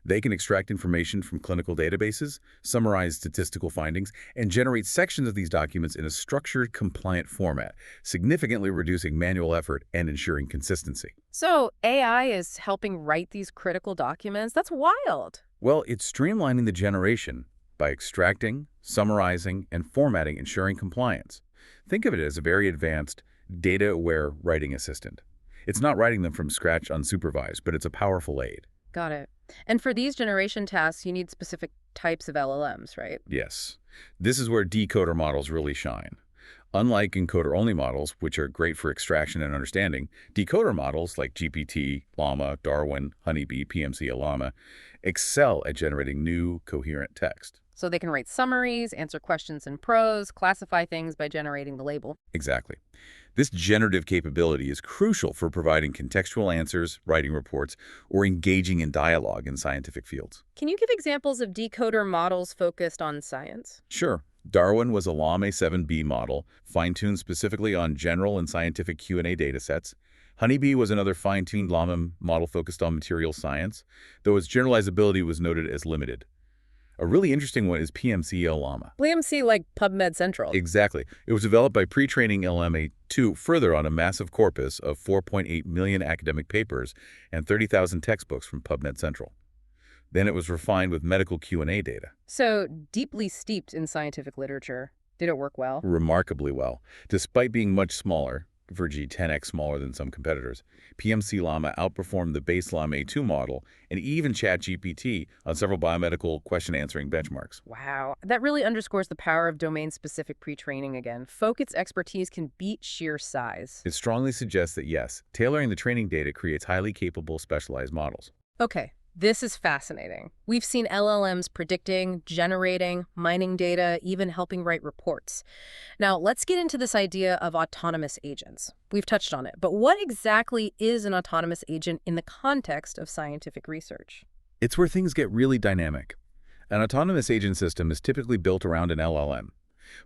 They can extract information from clinical databases, summarize statistical findings, and generate sections of these documents in a structured, compliant format, significantly reducing manual effort and ensuring consistency. So AI is helping write these critical documents? That's wild. Well, it's streamlining the generation by extracting, summarizing, and formatting, ensuring compliance. Think of it as a very advanced, data-aware writing assistant. It's not writing them from scratch unsupervised, but it's a powerful aid. Got it. And for these generation tasks, you need specific types of LLMs, right? Yes. This is where decoder models really shine. Unlike encoder-only models, which are great for extraction and understanding, decoder models like GPT, Llama, Darwin, Honeybee, PMC, Llama excel at generating new, coherent text. So they can write summaries, answer questions in prose, classify things by generating the label. Exactly. This generative capability is crucial for providing contextual answers, writing reports, or engaging in dialogue in scientific fields. Can you give examples of decoder models focused on science? Sure. Darwin was a Llama 7B model, fine-tuned specifically on general and scientific Q&A datasets. Honeybee was another fine-tuned Llama model focused on material science, though its generalizability was noted as limited. A really interesting one is PMC Llama. PMC like PubMed Central. Exactly. It was developed by pre-training LMA2 further on a massive corpus of 4.8 million academic papers and 30,000 textbooks from PubMed Central. Then it was refined with medical Q&A data. So deeply steeped in scientific literature. Did it work well? Remarkably well. Despite being much smaller, for G 10x smaller than some competitors, PMC Llama outperformed the base Llama A2 model and even ChatGPT on several biomedical question-answering benchmarks. Wow. That really underscores the power of domain-specific pre-training again. Focused expertise can beat sheer size. It strongly suggests that yes, tailoring the training data creates highly capable specialized models. Okay. This is fascinating. We've seen LLMs predicting, generating, mining data, even helping write reports. Now, let's get into this idea of autonomous agents. We've touched on it, but what exactly is an autonomous agent in the context of scientific research? It's where things get really dynamic. An autonomous agent system is typically built around an LLM,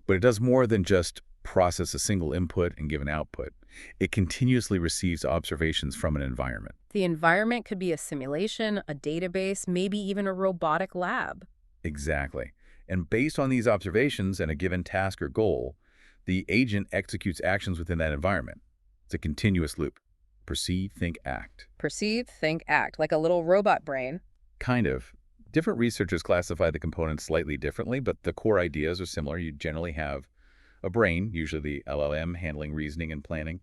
but it does more than just process a single input and give an output. It continuously receives observations from an environment. The environment could be a simulation, a database, maybe even a robotic lab. Exactly. And based on these observations and a given task or goal, the agent executes actions within that environment. It's a continuous loop. Perceive, think, act. Perceive, think, act, like a little robot brain. Kind of. Different researchers classify the components slightly differently, but the core ideas are similar. You generally have a brain, usually the LLM, handling reasoning and planning,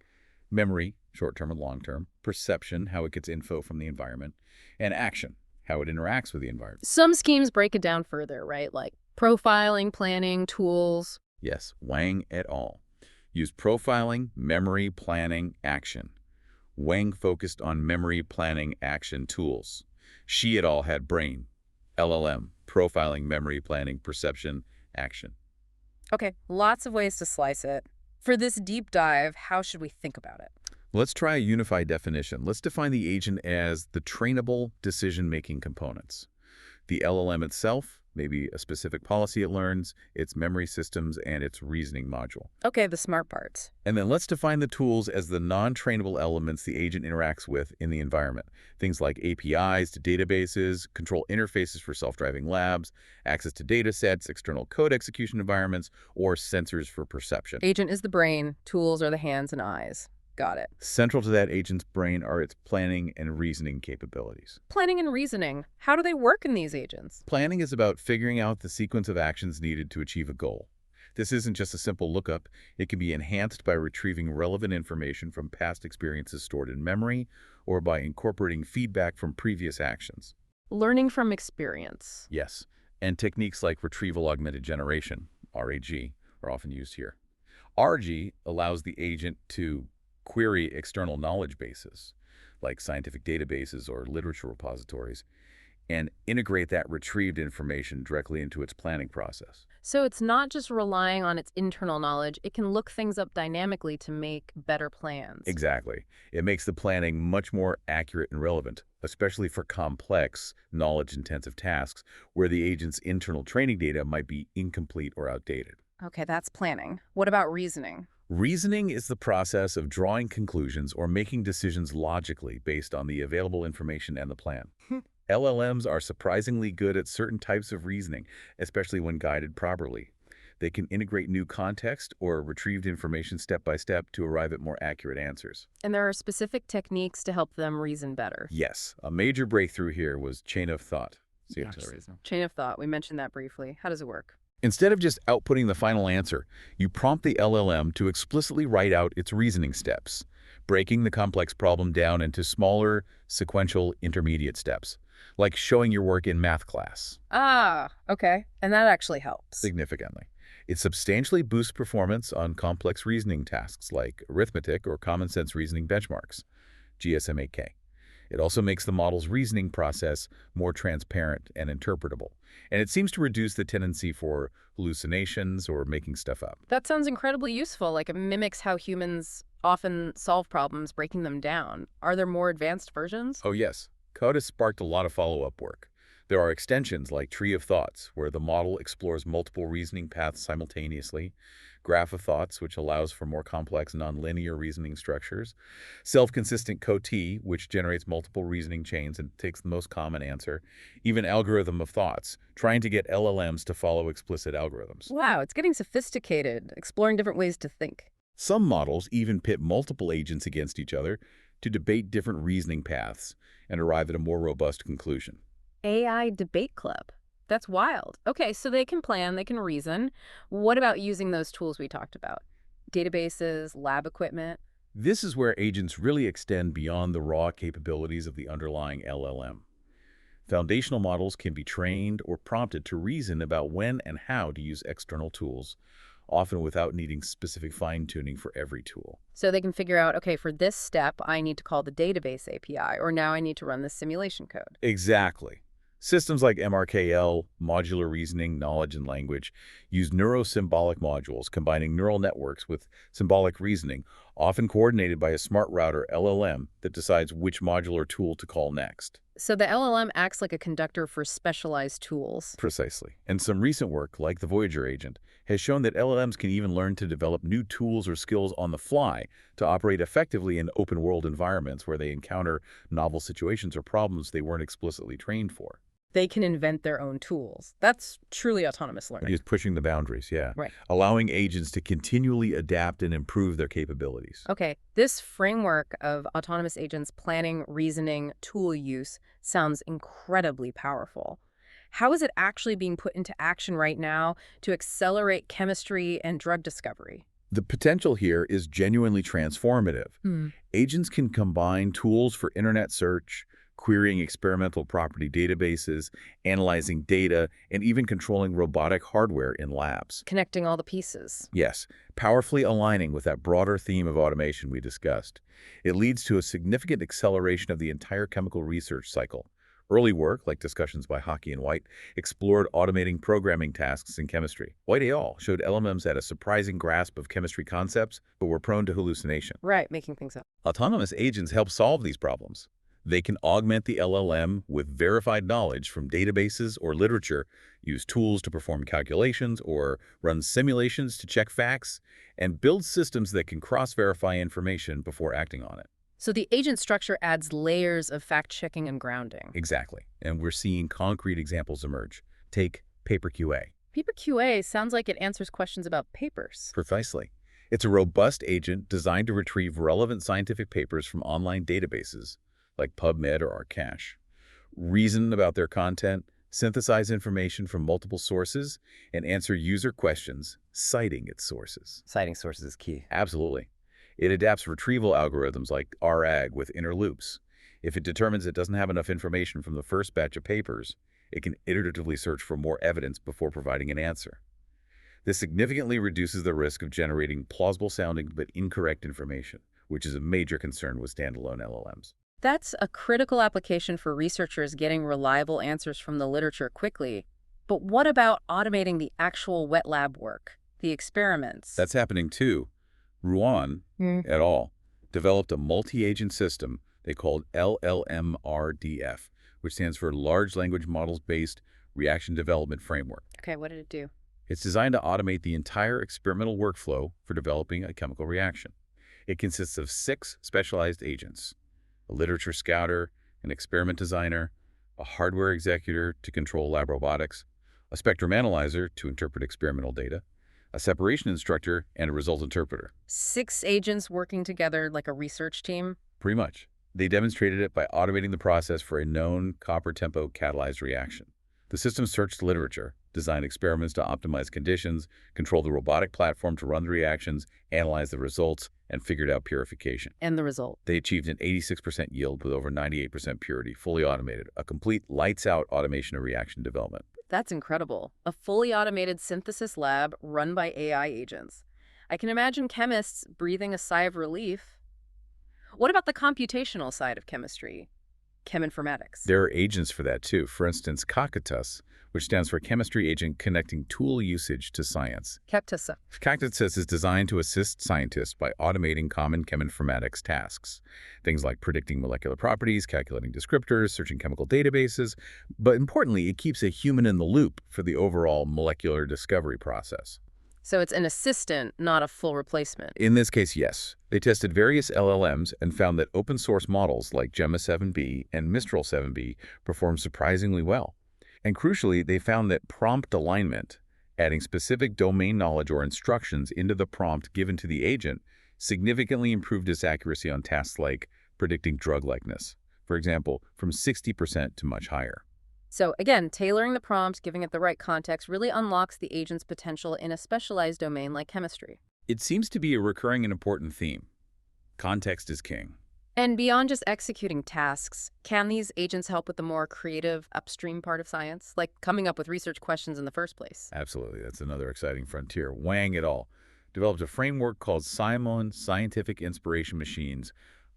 memory, short-term and long-term, perception, how it gets info from the environment, and action, how it interacts with the environment. Some schemes break it down further, right? Like profiling, planning, tools. Yes, Wang et al. Used profiling, memory, planning, action. Wang focused on memory, planning, action tools. She et al. Had brain, LLM, profiling, memory, planning, perception, action. Okay, lots of ways to slice it. For this deep dive, how should we think about it? Let's try a unified definition. Let's define the agent as the trainable decision-making components. The LLM itself, maybe a specific policy it learns, its memory systems, and its reasoning module. Okay, the smart parts. And then let's define the tools as the non-trainable elements the agent interacts with in the environment. Things like APIs to databases, control interfaces for self-driving labs, access to data sets, external code execution environments, or sensors for perception. Agent is the brain, tools are the hands and eyes. Got it. Central to that agent's brain are its planning and reasoning capabilities. Planning and reasoning. How do they work in these agents? Planning is about figuring out the sequence of actions needed to achieve a goal. This isn't just a simple lookup. It can be enhanced by retrieving relevant information from past experiences stored in memory or by incorporating feedback from previous actions. Learning from experience. Yes, and techniques like retrieval augmented generation, RAG, are often used here. RG allows the agent to query external knowledge bases, like scientific databases or literature repositories, and integrate that retrieved information directly into its planning process. So it's not just relying on its internal knowledge, it can look things up dynamically to make better plans. Exactly. It makes the planning much more accurate and relevant, especially for complex, knowledge-intensive tasks where the agent's internal training data might be incomplete or outdated. Okay, that's planning. What about reasoning? Reasoning is the process of drawing conclusions or making decisions logically based on the available information and the plan. LLMs are surprisingly good at certain types of reasoning, especially when guided properly. They can integrate new context or retrieved information step by step to arrive at more accurate answers. And there are specific techniques to help them reason better. Yes, a major breakthrough here was chain of thought. Chain of thought, we mentioned that briefly. How does it work? Instead of just outputting the final answer, you prompt the LLM to explicitly write out its reasoning steps, breaking the complex problem down into smaller, sequential, intermediate steps, like showing your work in math class. Ah, okay. And that actually helps. Significantly. It substantially boosts performance on complex reasoning tasks like arithmetic or common sense reasoning benchmarks, GSM-8K. It also makes the model's reasoning process more transparent and interpretable, and it seems to reduce the tendency for hallucinations or making stuff up. That sounds incredibly useful, like it mimics how humans often solve problems, breaking them down. Are there more advanced versions? Oh yes, code has sparked a lot of follow-up work. There are extensions like Tree of Thoughts, where the model explores multiple reasoning paths simultaneously, Graph of Thoughts, which allows for more complex nonlinear reasoning structures, Self-Consistent CoT, which generates multiple reasoning chains and takes the most common answer, even Algorithm of Thoughts, trying to get LLMs to follow explicit algorithms. Wow, it's getting sophisticated, exploring different ways to think. Some models even pit multiple agents against each other to debate different reasoning paths and arrive at a more robust conclusion. AI debate club. That's wild. Okay, so they can plan, they can reason. What about using those tools we talked about? Databases, lab equipment? This is where agents really extend beyond the raw capabilities of the underlying LLM. Foundational models can be trained or prompted to reason about when and how to use external tools, often without needing specific fine-tuning for every tool. So they can figure out, okay, for this step, I need to call the database API, or now I need to run this simulation code. Exactly. Systems like MRKL, modular reasoning, knowledge, and language use neurosymbolic modules, combining neural networks with symbolic reasoning, often coordinated by a smart router LLM that decides which modular tool to call next. So the LLM acts like a conductor for specialized tools. Precisely. And some recent work, like the Voyager agent, has shown that LLMs can even learn to develop new tools or skills on the fly to operate effectively in open-world environments where they encounter novel situations or problems they weren't explicitly trained for. They can invent their own tools. That's truly autonomous learning. He's pushing the boundaries, yeah. Right. Allowing agents to continually adapt and improve their capabilities. Okay, this framework of autonomous agents planning, reasoning, tool use sounds incredibly powerful. How is it actually being put into action right now to accelerate chemistry and drug discovery? The potential here is genuinely transformative. Hmm. Agents can combine tools for internet search, querying experimental property databases, analyzing data, and even controlling robotic hardware in labs. Connecting all the pieces. Yes, powerfully aligning with that broader theme of automation we discussed. It leads to a significant acceleration of the entire chemical research cycle. Early work, like discussions by Hockey and White, explored automating programming tasks in chemistry. White et al. Showed LLMs had a surprising grasp of chemistry concepts, but were prone to hallucination. Right, making things up. Autonomous agents help solve these problems. They can augment the LLM with verified knowledge from databases or literature, use tools to perform calculations or run simulations to check facts, and build systems that can cross-verify information before acting on it. So the agent structure adds layers of fact-checking and grounding. Exactly. And we're seeing concrete examples emerge. Take paper QA. Paper QA sounds like it answers questions about papers. Precisely. It's a robust agent designed to retrieve relevant scientific papers from online databases like PubMed or Arcache, reason about their content, synthesize information from multiple sources, and answer user questions, citing its sources. Citing sources is key. Absolutely. It adapts retrieval algorithms like RAG with inner loops. If it determines it doesn't have enough information from the first batch of papers, it can iteratively search for more evidence before providing an answer. This significantly reduces the risk of generating plausible-sounding but incorrect information, which is a major concern with standalone LLMs. That's a critical application for researchers getting reliable answers from the literature quickly. But what about automating the actual wet lab work, the experiments? That's happening too. Ruan et al. Developed a multi-agent system they called LLMRDF, which stands for Large Language Models-Based Reaction Development Framework. Okay, what did it do? It's designed to automate the entire experimental workflow for developing a chemical reaction. It consists of 6 specialized agents: a literature scouter, an experiment designer, a hardware executor to control lab robotics, a spectrum analyzer to interpret experimental data, a separation instructor, and a result interpreter. 6 agents working together like a research team? Pretty much. They demonstrated it by automating the process for a known copper tempo catalyzed reaction. The system searched literature, designed experiments to optimize conditions, controlled the robotic platform to run the reactions, analyzed the results, and figured out purification. And the result? They achieved an 86% yield with over 98% purity, fully automated, a complete lights-out automation of reaction development. That's incredible. A fully automated synthesis lab run by AI agents. I can imagine chemists breathing a sigh of relief. What about the computational side of chemistry? Cheminformatics. There are agents for that too. For instance, Cactus, which stands for Chemistry Agent Connecting Tool Usage to Science. Cactusa. Cactus is designed to assist scientists by automating common cheminformatics tasks. Things like predicting molecular properties, calculating descriptors, searching chemical databases. But importantly, it keeps a human in the loop for the overall molecular discovery process. So it's an assistant, not a full replacement. In this case, yes. They tested various LLMs and found that open-source models like Gemma 7b and Mistral 7b performed surprisingly well. And crucially, they found that prompt alignment, adding specific domain knowledge or instructions into the prompt given to the agent, significantly improved its accuracy on tasks like predicting drug likeness, for example, from 60% to much higher. So again, tailoring the prompt, giving it the right context, really unlocks the agent's potential in a specialized domain like chemistry. It seems to be a recurring and important theme. Context is king. And beyond just executing tasks, can these agents help with the more creative upstream part of science, like coming up with research questions in the first place? Absolutely. That's another exciting frontier. Wang et al. Developed a framework called Simon Scientific Inspiration Machines,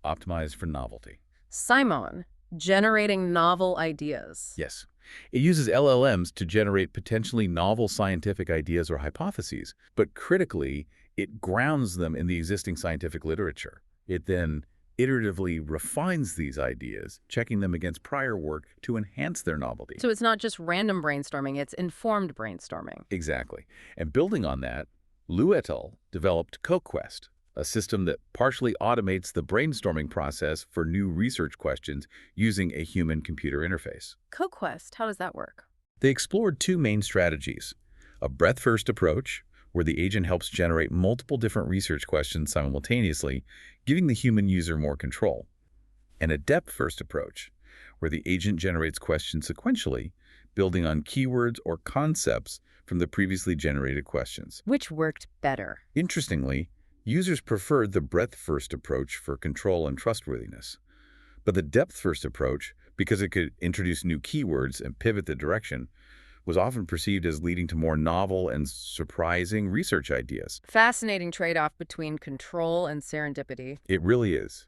optimized for novelty. Simon, generating novel ideas. Yes. It uses LLMs to generate potentially novel scientific ideas or hypotheses, but critically, it grounds them in the existing scientific literature. It then iteratively refines these ideas, checking them against prior work to enhance their novelty. So it's not just random brainstorming, it's informed brainstorming. Exactly. And building on that, Liu et al. Developed CoQuest, a system that partially automates the brainstorming process for new research questions using a human-computer interface. CoQuest, how does that work? They explored 2 main strategies: a breadth-first approach, where the agent helps generate multiple different research questions simultaneously, giving the human user more control, and a depth-first approach, where the agent generates questions sequentially, building on keywords or concepts from the previously generated questions. Which worked better? Interestingly, users preferred the breadth-first approach for control and trustworthiness. But the depth-first approach, because it could introduce new keywords and pivot the direction, was often perceived as leading to more novel and surprising research ideas. Fascinating trade-off between control and serendipity. It really is.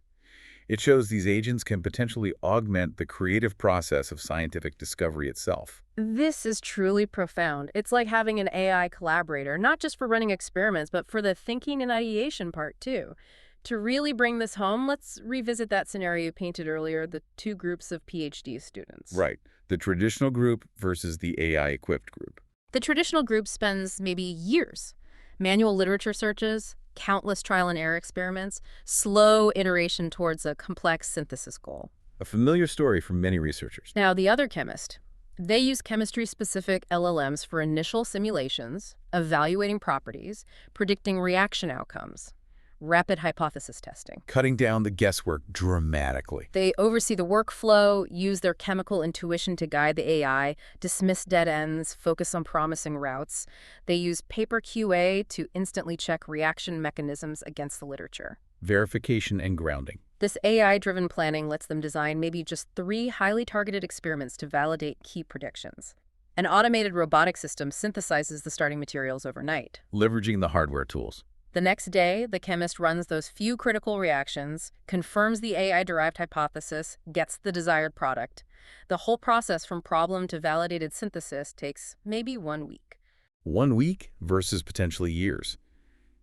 It shows these agents can potentially augment the creative process of scientific discovery itself. This is truly profound. It's like having an AI collaborator, not just for running experiments, but for the thinking and ideation part, too. To really bring this home, let's revisit that scenario you painted earlier, the two groups of PhD students. Right. The traditional group versus the AI-equipped group. The traditional group spends maybe years. Manual literature searches, countless trial and error experiments, slow iteration towards a complex synthesis goal. A familiar story for many researchers. Now, the other chemist, they use chemistry-specific LLMs for initial simulations, evaluating properties, predicting reaction outcomes, rapid hypothesis testing. Cutting down the guesswork dramatically. They oversee the workflow, use their chemical intuition to guide the AI, dismiss dead ends, focus on promising routes. They use paper QA to instantly check reaction mechanisms against the literature. Verification and grounding. This AI-driven planning lets them design maybe just 3 highly targeted experiments to validate key predictions. An automated robotic system synthesizes the starting materials overnight. Leveraging the hardware tools. The next day, the chemist runs those few critical reactions, confirms the AI-derived hypothesis, gets the desired product. The whole process from problem to validated synthesis takes maybe 1 week. 1 week versus potentially years.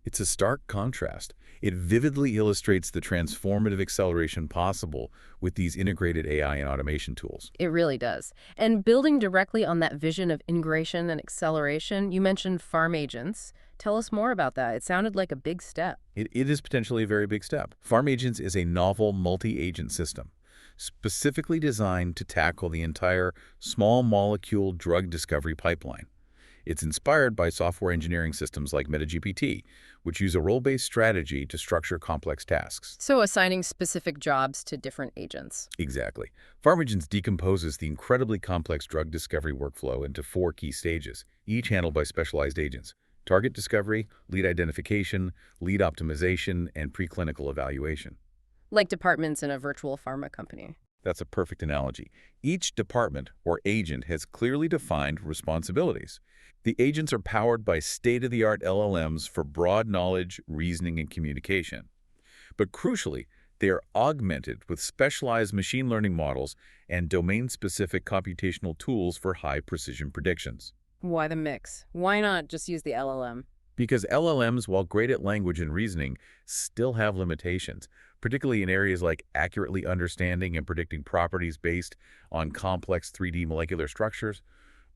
It's a stark contrast. It vividly illustrates the transformative acceleration possible with these integrated AI and automation tools. It really does. And building directly on that vision of integration and acceleration, you mentioned farm agents. Tell us more about that. It sounded like a big step. It is potentially a very big step. Farm Agents is a novel multi-agent system specifically designed to tackle the entire small molecule drug discovery pipeline. It's inspired by software engineering systems like MetaGPT, which use a role-based strategy to structure complex tasks. So assigning specific jobs to different agents. Exactly. Farm Agents decomposes the incredibly complex drug discovery workflow into 4 key stages, each handled by specialized agents: target discovery, lead identification, lead optimization, and preclinical evaluation. Like departments in a virtual pharma company. That's a perfect analogy. Each department or agent has clearly defined responsibilities. The agents are powered by state-of-the-art LLMs for broad knowledge, reasoning, and communication. But crucially, they are augmented with specialized machine learning models and domain-specific computational tools for high-precision predictions. Why the mix? Why not just use the LLM? Because LLMs, while great at language and reasoning, still have limitations, particularly in areas like accurately understanding and predicting properties based on complex 3D molecular structures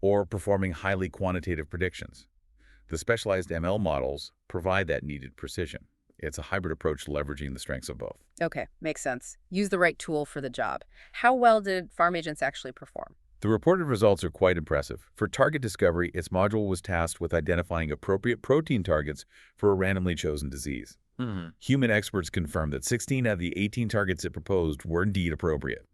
or performing highly quantitative predictions. The specialized ML models provide that needed precision. It's a hybrid approach leveraging the strengths of both. Okay, makes sense. Use the right tool for the job. How well did farm agents actually perform? The reported results are quite impressive. For target discovery, its module was tasked with identifying appropriate protein targets for a randomly chosen disease. Human experts confirmed that 16 out of the 18 targets it proposed were indeed appropriate.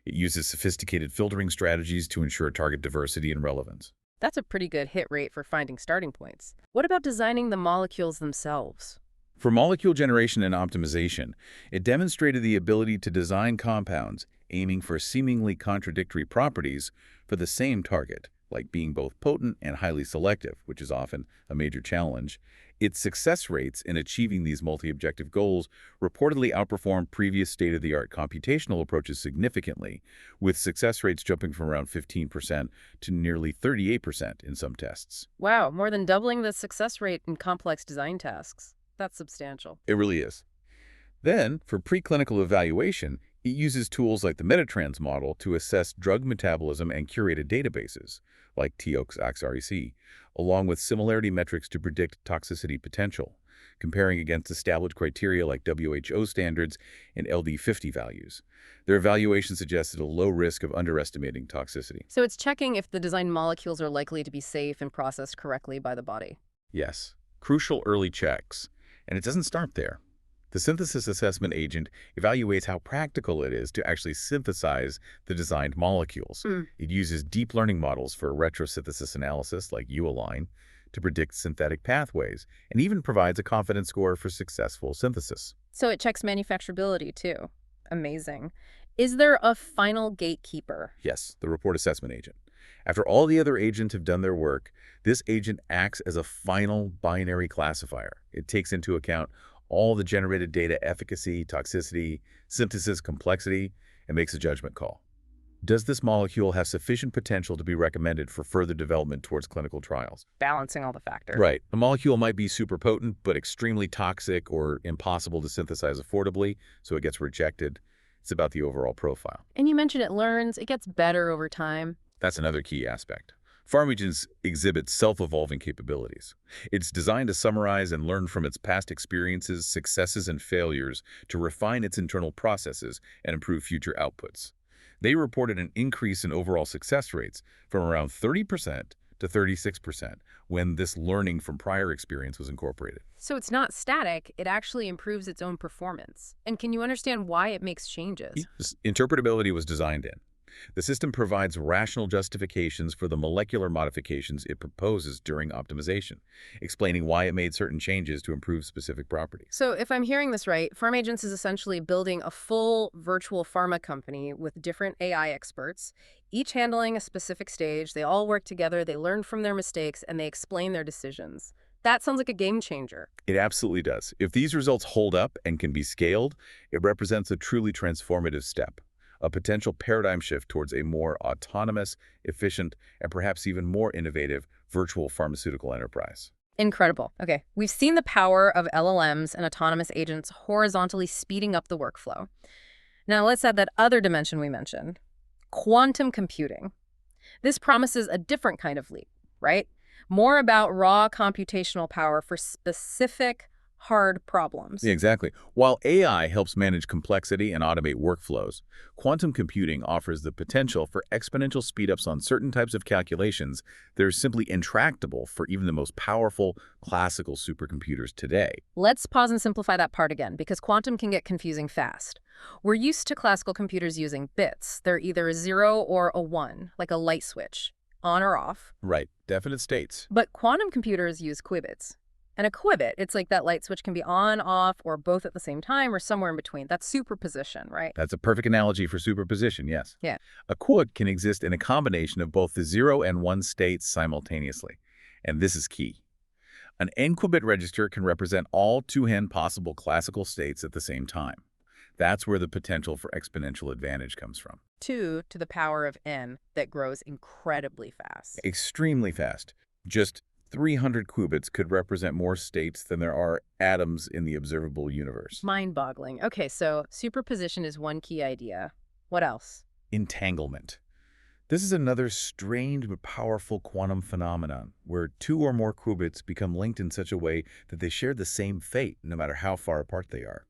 It uses sophisticated filtering strategies to ensure target diversity and relevance. That's a pretty good hit rate for finding starting points. What about designing the molecules themselves? For molecule generation and optimization, it demonstrated the ability to design compounds aiming for seemingly contradictory properties for the same target, like being both potent and highly selective, which is often a major challenge. Its success rates in achieving these multi-objective goals reportedly outperformed previous state-of-the-art computational approaches significantly, with success rates jumping from around 15% to nearly 38% in some tests. Wow, more than doubling the success rate in complex design tasks. That's substantial. It really is. Then, for preclinical evaluation, it uses tools like the Metatrans model to assess drug metabolism and curated databases, like TOX-REC, along with similarity metrics to predict toxicity potential, comparing against established criteria like WHO standards and LD50 values. Their evaluation suggested a low risk of underestimating toxicity. So it's checking if the designed molecules are likely to be safe and processed correctly by the body. Yes, crucial early checks. And it doesn't start there. The synthesis assessment agent evaluates how practical it is to actually synthesize the designed molecules. Mm. It uses deep learning models for retrosynthesis analysis, like UAlign, to predict synthetic pathways, and even provides a confidence score for successful synthesis. So it checks manufacturability too. Amazing. Is there a final gatekeeper? Yes, the report assessment agent. After all the other agents have done their work, this agent acts as a final binary classifier. It takes into account all the generated data efficacy, toxicity, synthesis complexity, and makes a judgment call. Does this molecule have sufficient potential to be recommended for further development towards clinical trials? Balancing all the factors. Right. The molecule might be super potent, but extremely toxic or impossible to synthesize affordably, so it gets rejected. It's about the overall profile. And you mentioned it learns, it gets better over time. That's another key aspect. Pharmagens exhibit self-evolving capabilities. It's designed to summarize and learn from its past experiences, successes, and failures to refine its internal processes and improve future outputs. They reported an increase in overall success rates from around 30% to 36% when this learning from prior experience was incorporated. So it's not static, it actually improves its own performance. And can you understand why it makes changes? Yes. Interpretability was designed in. The system provides rational justifications for the molecular modifications it proposes during optimization, explaining why it made certain changes to improve specific properties. So if I'm hearing this right, PharmAgents is essentially building a full virtual pharma company with different AI experts, each handling a specific stage. They all work together, they learn from their mistakes, and they explain their decisions. That sounds like a game changer. It absolutely does. If these results hold up and can be scaled, it represents a truly transformative step, a potential paradigm shift towards a more autonomous, efficient, and perhaps even more innovative virtual pharmaceutical enterprise. Incredible. Okay, we've seen the power of LLMs and autonomous agents horizontally speeding up the workflow. Now let's add that other dimension we mentioned, quantum computing. This promises a different kind of leap, right? More about raw computational power for specific hard problems. Yeah, exactly. While AI helps manage complexity and automate workflows, quantum computing offers the potential for exponential speedups on certain types of calculations that are simply intractable for even the most powerful classical supercomputers today. Let's pause and simplify that part again, because quantum can get confusing fast. We're used to classical computers using bits. They're either a 0 or a 1, like a light switch, on or off. Right, definite states. But quantum computers use qubits. And a qubit, it's like that light switch can be on, off, or both at the same time, or somewhere in between. That's superposition, right? That's a perfect analogy for superposition, yes. Yeah. A qubit can exist in a combination of both the 0 and 1 states simultaneously. And this is key. An n-qubit register can represent all 2n possible classical states at the same time. That's where the potential for exponential advantage comes from. 2 to the power of n that grows incredibly fast. Extremely fast. Just 300 qubits could represent more states than there are atoms in the observable universe. Mind-boggling. Okay, so superposition is one key idea. What else? Entanglement. This is another strange but powerful quantum phenomenon where 2 or more qubits become linked in such a way that they share the same fate no matter how far apart they are.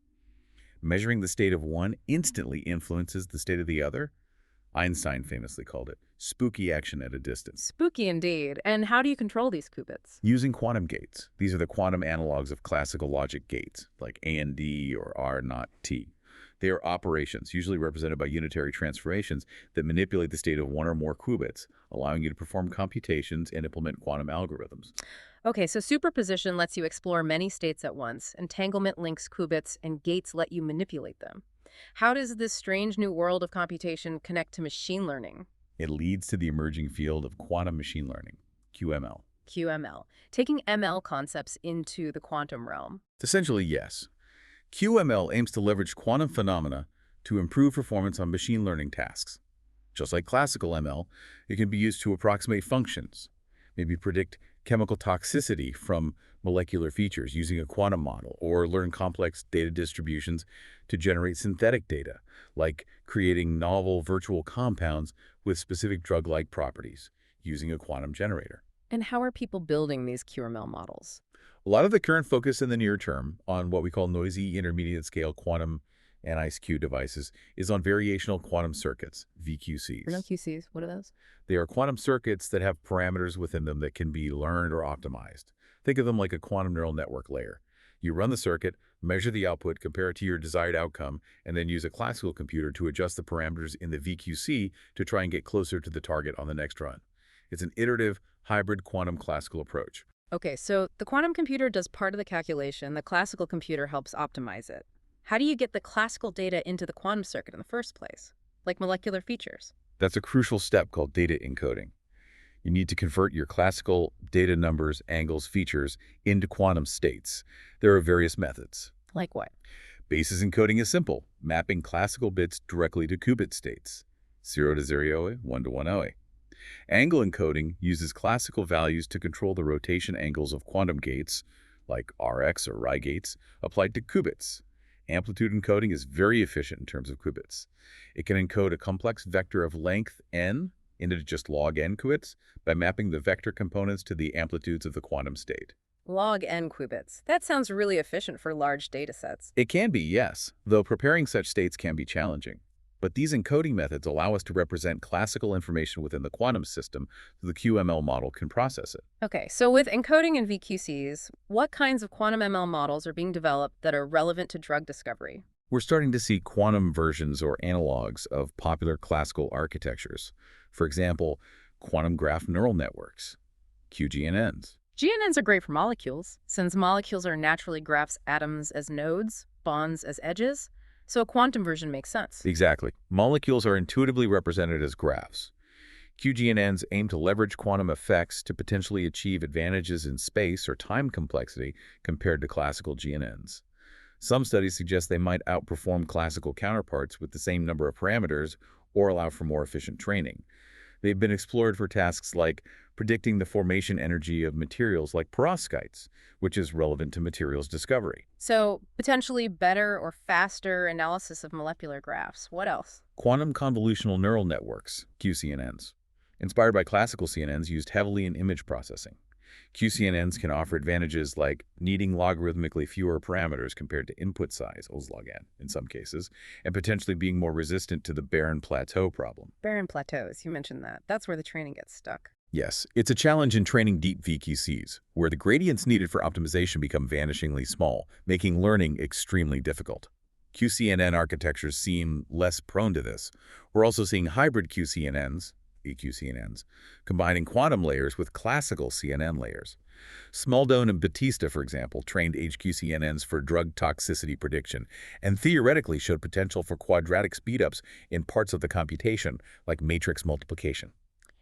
Measuring the state of one instantly influences the state of the other. Einstein famously called it spooky action at a distance. Spooky indeed. And how do you control these qubits? Using quantum gates. These are the quantum analogs of classical logic gates, like AND or R0T. They are operations, usually represented by unitary transformations, that manipulate the state of 1 or more qubits, allowing you to perform computations and implement quantum algorithms. Okay, so superposition lets you explore many states at once. Entanglement links qubits, and gates let you manipulate them. How does this strange new world of computation connect to machine learning? It leads to the emerging field of quantum machine learning, QML. QML, taking ML concepts into the quantum realm. Essentially, yes. QML aims to leverage quantum phenomena to improve performance on machine learning tasks. Just like classical ML, it can be used to approximate functions, maybe predict chemical toxicity from molecular features using a quantum model, or learn complex data distributions to generate synthetic data, like creating novel virtual compounds with specific drug-like properties using a quantum generator. And how are people building these QML models? A lot of the current focus in the near term on what we call noisy intermediate-scale quantum NISQ devices is on variational quantum circuits, VQCs. QCs, what are those? They are quantum circuits that have parameters within them that can be learned or optimized. Think of them like a quantum neural network layer. You run the circuit, Measure the output, compare it to your desired outcome, and then use a classical computer to adjust the parameters in the VQC to try and get closer to the target on the next run. It's an iterative, hybrid quantum classical approach. Okay, so the quantum computer does part of the calculation, the classical computer helps optimize it. How do you get the classical data into the quantum circuit in the first place? Like molecular features. That's a crucial step called data encoding. You need to convert your classical data numbers, angles, features into quantum states. There are various methods. Like what? Basis encoding is simple, mapping classical bits directly to qubit states, 0 to 0, 1 to 1. Angle encoding uses classical values to control the rotation angles of quantum gates, like Rx or Ri gates, applied to qubits. Amplitude encoding is very efficient in terms of qubits. It can encode a complex vector of length n into just log n qubits by mapping the vector components to the amplitudes of the quantum state. Log n qubits. That sounds really efficient for large data sets. It can be, yes, though preparing such states can be challenging. But these encoding methods allow us to represent classical information within the quantum system so the QML model can process it. Okay, so with encoding and VQCs, what kinds of quantum ML models are being developed that are relevant to drug discovery? We're starting to see quantum versions or analogs of popular classical architectures. For example, quantum graph neural networks, QGNNs. GNNs are great for molecules, since molecules are naturally graphs atoms as nodes, bonds as edges, so a quantum version makes sense. Exactly. Molecules are intuitively represented as graphs. QGNNs aim to leverage quantum effects to potentially achieve advantages in space or time complexity compared to classical GNNs. Some studies suggest they might outperform classical counterparts with the same number of parameters or allow for more efficient training. They've been explored for tasks like predicting the formation energy of materials like perovskites, which is relevant to materials discovery. So potentially better or faster analysis of molecular graphs. What else? Quantum convolutional neural networks, QCNNs, inspired by classical CNNs used heavily in image processing. QCNNs can offer advantages like needing logarithmically fewer parameters compared to input size, O's log n, in some cases, and potentially being more resistant to the barren plateau problem. Barren plateaus, you mentioned that. That's where the training gets stuck. Yes, it's a challenge in training deep VQCs, where the gradients needed for optimization become vanishingly small, making learning extremely difficult. QCNN architectures seem less prone to this. We're also seeing hybrid QCNNs, EQCNNs, combining quantum layers with classical CNN layers. Smaldone and Batista, for example, trained HQCNNs for drug toxicity prediction and theoretically showed potential for quadratic speedups in parts of the computation, like matrix multiplication.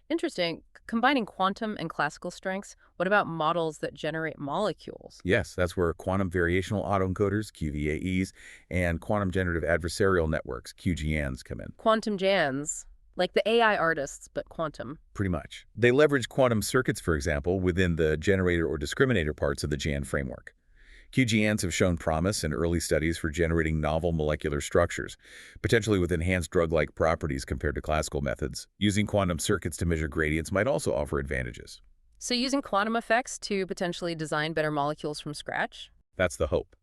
Interesting. Combining quantum and classical strengths, what about models that generate molecules? Yes, that's where quantum variational autoencoders, QVAEs, and quantum generative adversarial networks, QGNs, come in. Quantum JANs, like the AI artists, but quantum. Pretty much. They leverage quantum circuits, for example, within the generator or discriminator parts of the JAN framework. QGNs have shown promise in early studies for generating novel molecular structures, potentially with enhanced drug-like properties compared to classical methods. Using quantum circuits to measure gradients might also offer advantages. So using quantum effects to potentially design better molecules from scratch? That's the hope.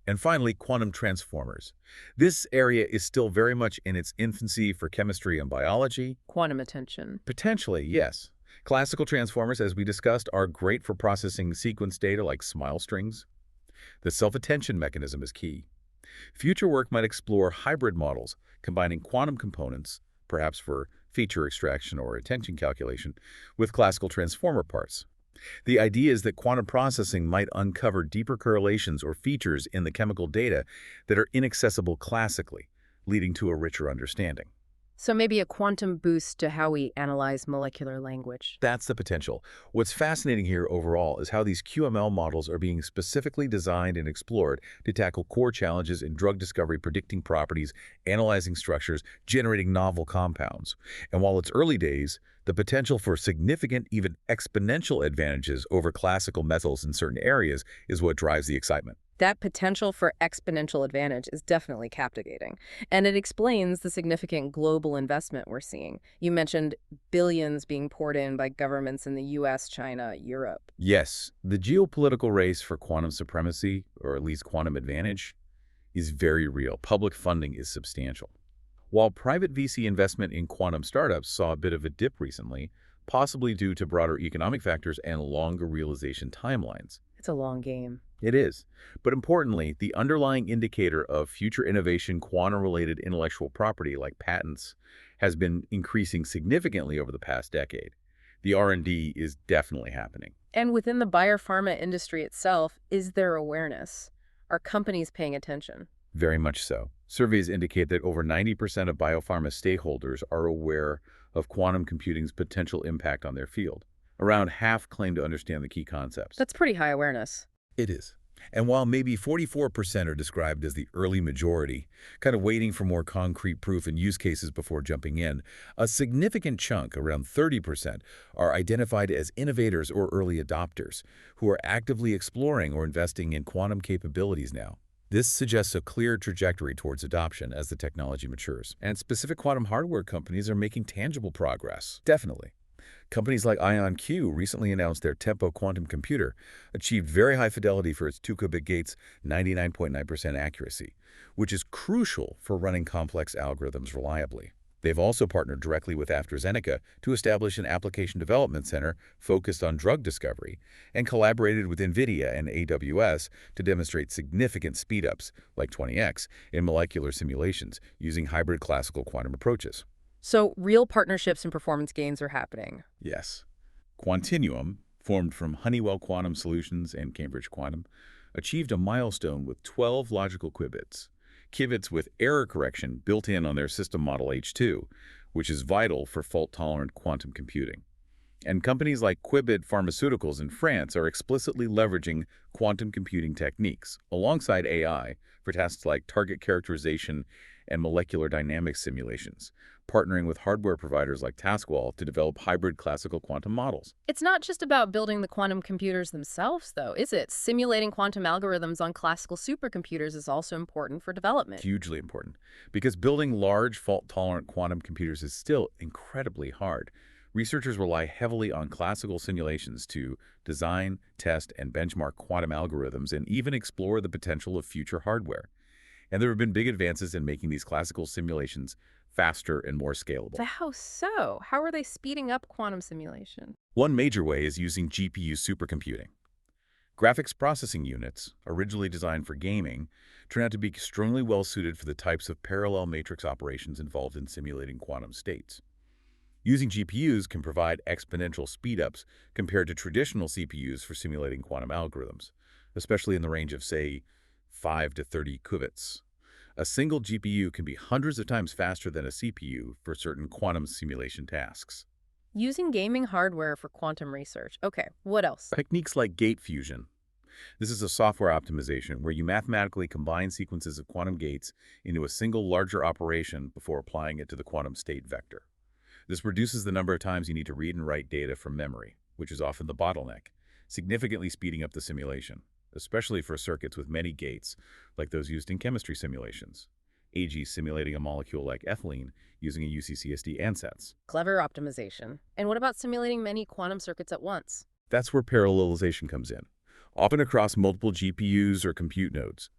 And finally, quantum transformers. This area is still very much in its infancy for chemistry and biology. Quantum attention. Potentially, yes. Classical transformers, as we discussed, are great for processing sequence data like smile strings. The self-attention mechanism is key. Future work might explore hybrid models, combining quantum components, perhaps for feature extraction or attention calculation, with classical transformer parts. The idea is that quantum processing might uncover deeper correlations or features in the chemical data that are inaccessible classically, leading to a richer understanding. So maybe a quantum boost to how we analyze molecular language. That's the potential. What's fascinating here overall is how these QML models are being specifically designed and explored to tackle core challenges in drug discovery, predicting properties, analyzing structures, generating novel compounds. And while it's early days, the potential for significant, even exponential advantages over classical methods in certain areas is what drives the excitement. That potential for exponential advantage is definitely captivating, and it explains the significant global investment we're seeing. You mentioned billions being poured in by governments in the US, China, Europe. Yes, the geopolitical race for quantum supremacy, or at least quantum advantage, is very real. Public funding is substantial. While private VC investment in quantum startups saw a bit of a dip recently, possibly due to broader economic factors and longer realization timelines. It's a long game. It is. But importantly, the underlying indicator of future innovation, quantum-related intellectual property like patents, has been increasing significantly over the past decade. The R&D is definitely happening. And within the biopharma industry itself, is there awareness? Are companies paying attention? Very much so. Surveys indicate that over 90% of biopharma stakeholders are aware of quantum computing's potential impact on their field. Around half claim to understand the key concepts. That's pretty high awareness. It is. And while maybe 44% are described as the early majority, kind of waiting for more concrete proof and use cases before jumping in, a significant chunk, around 30%, are identified as innovators or early adopters who are actively exploring or investing in quantum capabilities now. This suggests a clear trajectory towards adoption as the technology matures, and specific quantum hardware companies are making tangible progress. Definitely. Companies like IonQ recently announced their Tempo quantum computer achieved very high fidelity for its 2-qubit gates, 99.9% accuracy, which is crucial for running complex algorithms reliably. They've also partnered directly with AstraZeneca to establish an application development center focused on drug discovery and collaborated with NVIDIA and AWS to demonstrate significant speedups, like 20x, in molecular simulations using hybrid classical quantum approaches. So real partnerships and performance gains are happening. Yes. Quantinuum, formed from Honeywell Quantum Solutions and Cambridge Quantum, achieved a milestone with 12 logical qubits. Qubits with error correction built in on their system model H2, which is vital for fault-tolerant quantum computing. And companies like Quibit Pharmaceuticals in France are explicitly leveraging quantum computing techniques alongside AI for tasks like target characterization and molecular dynamics simulations, partnering with hardware providers like Taskwall to develop hybrid classical quantum models. It's not just about building the quantum computers themselves, though, is it? Simulating quantum algorithms on classical supercomputers is also important for development. Hugely important, because building large fault-tolerant quantum computers is still incredibly hard. Researchers rely heavily on classical simulations to design, test, and benchmark quantum algorithms and even explore the potential of future hardware. And there have been big advances in making these classical simulations faster and more scalable. How so? How are they speeding up quantum simulation? One major way is using GPU supercomputing. Graphics processing units, originally designed for gaming, turn out to be extremely well suited for the types of parallel matrix operations involved in simulating quantum states. Using GPUs can provide exponential speedups compared to traditional CPUs for simulating quantum algorithms, especially in the range of, say, 5 to 30 qubits. A single GPU can be hundreds of times faster than a CPU for certain quantum simulation tasks. Using gaming hardware for quantum research. Okay, what else? Techniques like gate fusion. This is a software optimization where you mathematically combine sequences of quantum gates into a single larger operation before applying it to the quantum state vector. This reduces the number of times you need to read and write data from memory, which is often the bottleneck, significantly speeding up the simulation, especially for circuits with many gates, like those used in chemistry simulations, e.g. simulating a molecule like ethylene using a UCCSD ansatz. Clever optimization. And what about simulating many quantum circuits at once? That's where parallelization comes in, often across multiple GPUs or compute nodes.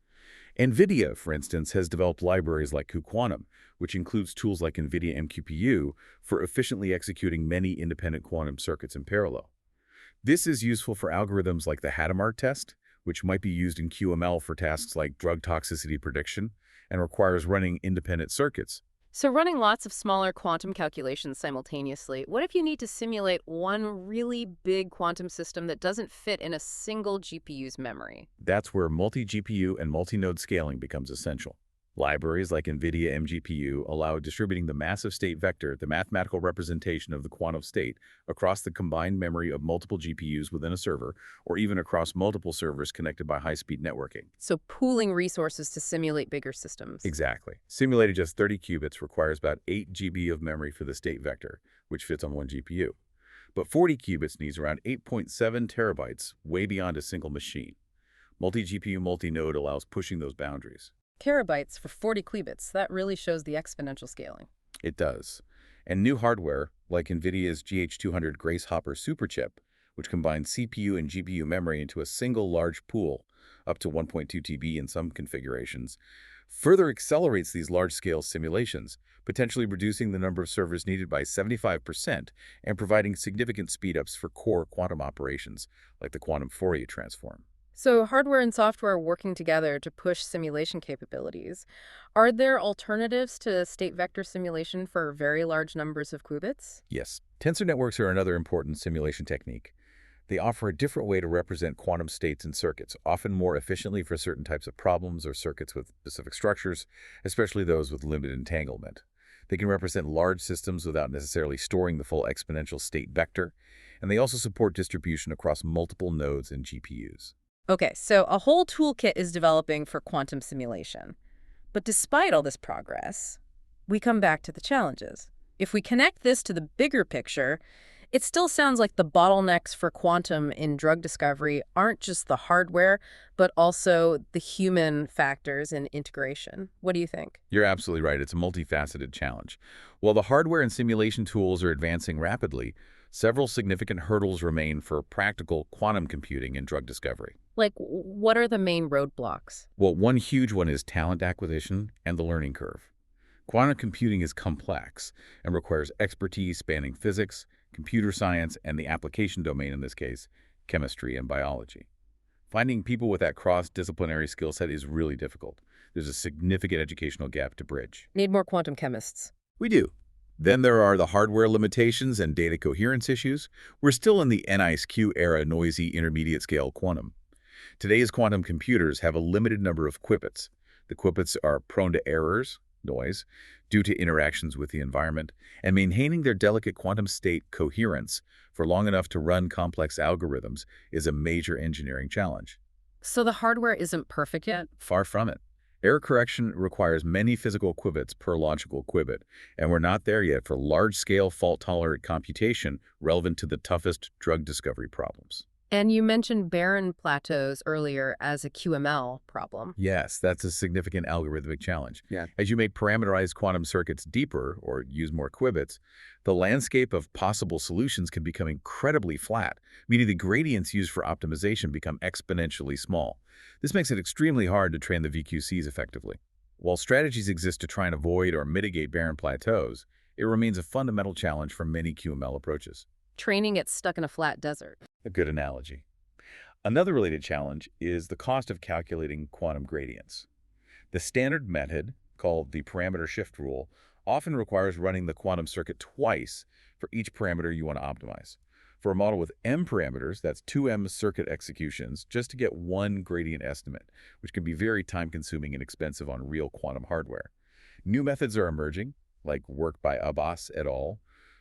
NVIDIA, for instance, has developed libraries like cuQuantum, which includes tools like NVIDIA MQPU for efficiently executing many independent quantum circuits in parallel. This is useful for algorithms like the Hadamard test, which might be used in QML for tasks like drug toxicity prediction, and requires running independent circuits. So running lots of smaller quantum calculations simultaneously, what if you need to simulate one really big quantum system that doesn't fit in a single GPU's memory? That's where multi-GPU and multi-node scaling becomes essential. Libraries like NVIDIA MGPU allow distributing the massive state vector, the mathematical representation of the quantum state, across the combined memory of multiple GPUs within a server, or even across multiple servers connected by high-speed networking. So pooling resources to simulate bigger systems. Exactly. Simulating just 30 qubits requires about 8 GB of memory for the state vector, which fits on one GPU. But 40 qubits needs around 8.7 terabytes, way beyond a single machine. Multi-GPU, multi-node allows pushing those boundaries. Terabytes for 40 qubits. That really shows the exponential scaling. It does. And new hardware, like NVIDIA's GH200 Grace Hopper superchip, which combines CPU and GPU memory into a single large pool, up to 1.2 TB in some configurations, further accelerates these large-scale simulations, potentially reducing the number of servers needed by 75% and providing significant speedups for core quantum operations, like the quantum Fourier transform. So hardware and software working together to push simulation capabilities. Are there alternatives to state vector simulation for very large numbers of qubits? Yes, tensor networks are another important simulation technique. They offer a different way to represent quantum states in circuits, often more efficiently for certain types of problems or circuits with specific structures, especially those with limited entanglement. They can represent large systems without necessarily storing the full exponential state vector, and they also support distribution across multiple nodes and GPUs. Okay, so a whole toolkit is developing for quantum simulation. But despite all this progress, we come back to the challenges. If we connect this to the bigger picture, it still sounds like the bottlenecks for quantum in drug discovery aren't just the hardware, but also the human factors in integration. What do you think? You're absolutely right. It's a multifaceted challenge. While the hardware and simulation tools are advancing rapidly, several significant hurdles remain for practical quantum computing in drug discovery. Like, what are the main roadblocks? Well, one huge one is talent acquisition and the learning curve. Quantum computing is complex and requires expertise spanning physics, computer science, and the application domain, in this case, chemistry and biology. Finding people with that cross-disciplinary skill set is really difficult. There's a significant educational gap to bridge. Need more quantum chemists. We do. Then there are the hardware limitations and data coherence issues. We're still in the NISQ era noisy intermediate scale quantum. Today's quantum computers have a limited number of qubits. The qubits are prone to errors, noise, due to interactions with the environment, and maintaining their delicate quantum state coherence for long enough to run complex algorithms is a major engineering challenge. So the hardware isn't perfect yet? Far from it. Error correction requires many physical qubits per logical qubit, and we're not there yet for large-scale fault-tolerant computation relevant to the toughest drug discovery problems. And you mentioned barren plateaus earlier as a QML problem. Yes, that's a significant algorithmic challenge. Yeah. As you make parameterized quantum circuits deeper or use more qubits, the landscape of possible solutions can become incredibly flat, meaning the gradients used for optimization become exponentially small. This makes it extremely hard to train the VQCs effectively. While strategies exist to try and avoid or mitigate barren plateaus, it remains a fundamental challenge for many QML approaches. Training gets stuck in a flat desert. A good analogy. Another related challenge is the cost of calculating quantum gradients. The standard method, called the parameter shift rule, often requires running the quantum circuit twice for each parameter you want to optimize. For a model with m parameters, that's 2m circuit executions just to get one gradient estimate, which can be very time-consuming and expensive on real quantum hardware. New methods are emerging, like work by Abbas et al.,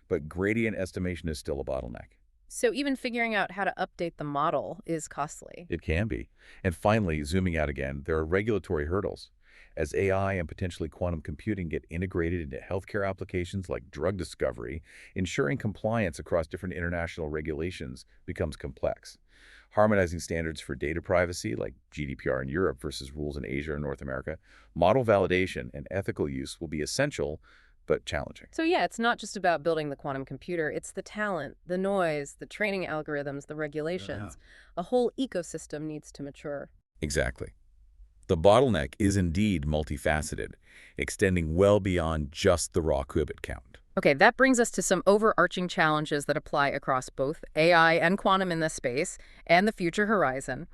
but gradient estimation is still a bottleneck. So even figuring out how to update the model is costly. It can be. And finally, zooming out again, there are regulatory hurdles. As AI and potentially quantum computing get integrated into healthcare applications like drug discovery, ensuring compliance across different international regulations becomes complex. Harmonizing standards for data privacy, like GDPR in Europe versus rules in Asia or North America, model validation, and ethical use will be essential, but challenging. So yeah, it's not just about building the quantum computer, it's the talent, the noise, the training algorithms, the regulations. A whole ecosystem needs to mature. Exactly. The bottleneck is indeed multifaceted, extending well beyond just the raw qubit count. Okay, that brings us to some overarching challenges that apply across both AI and quantum in this space and the future horizon.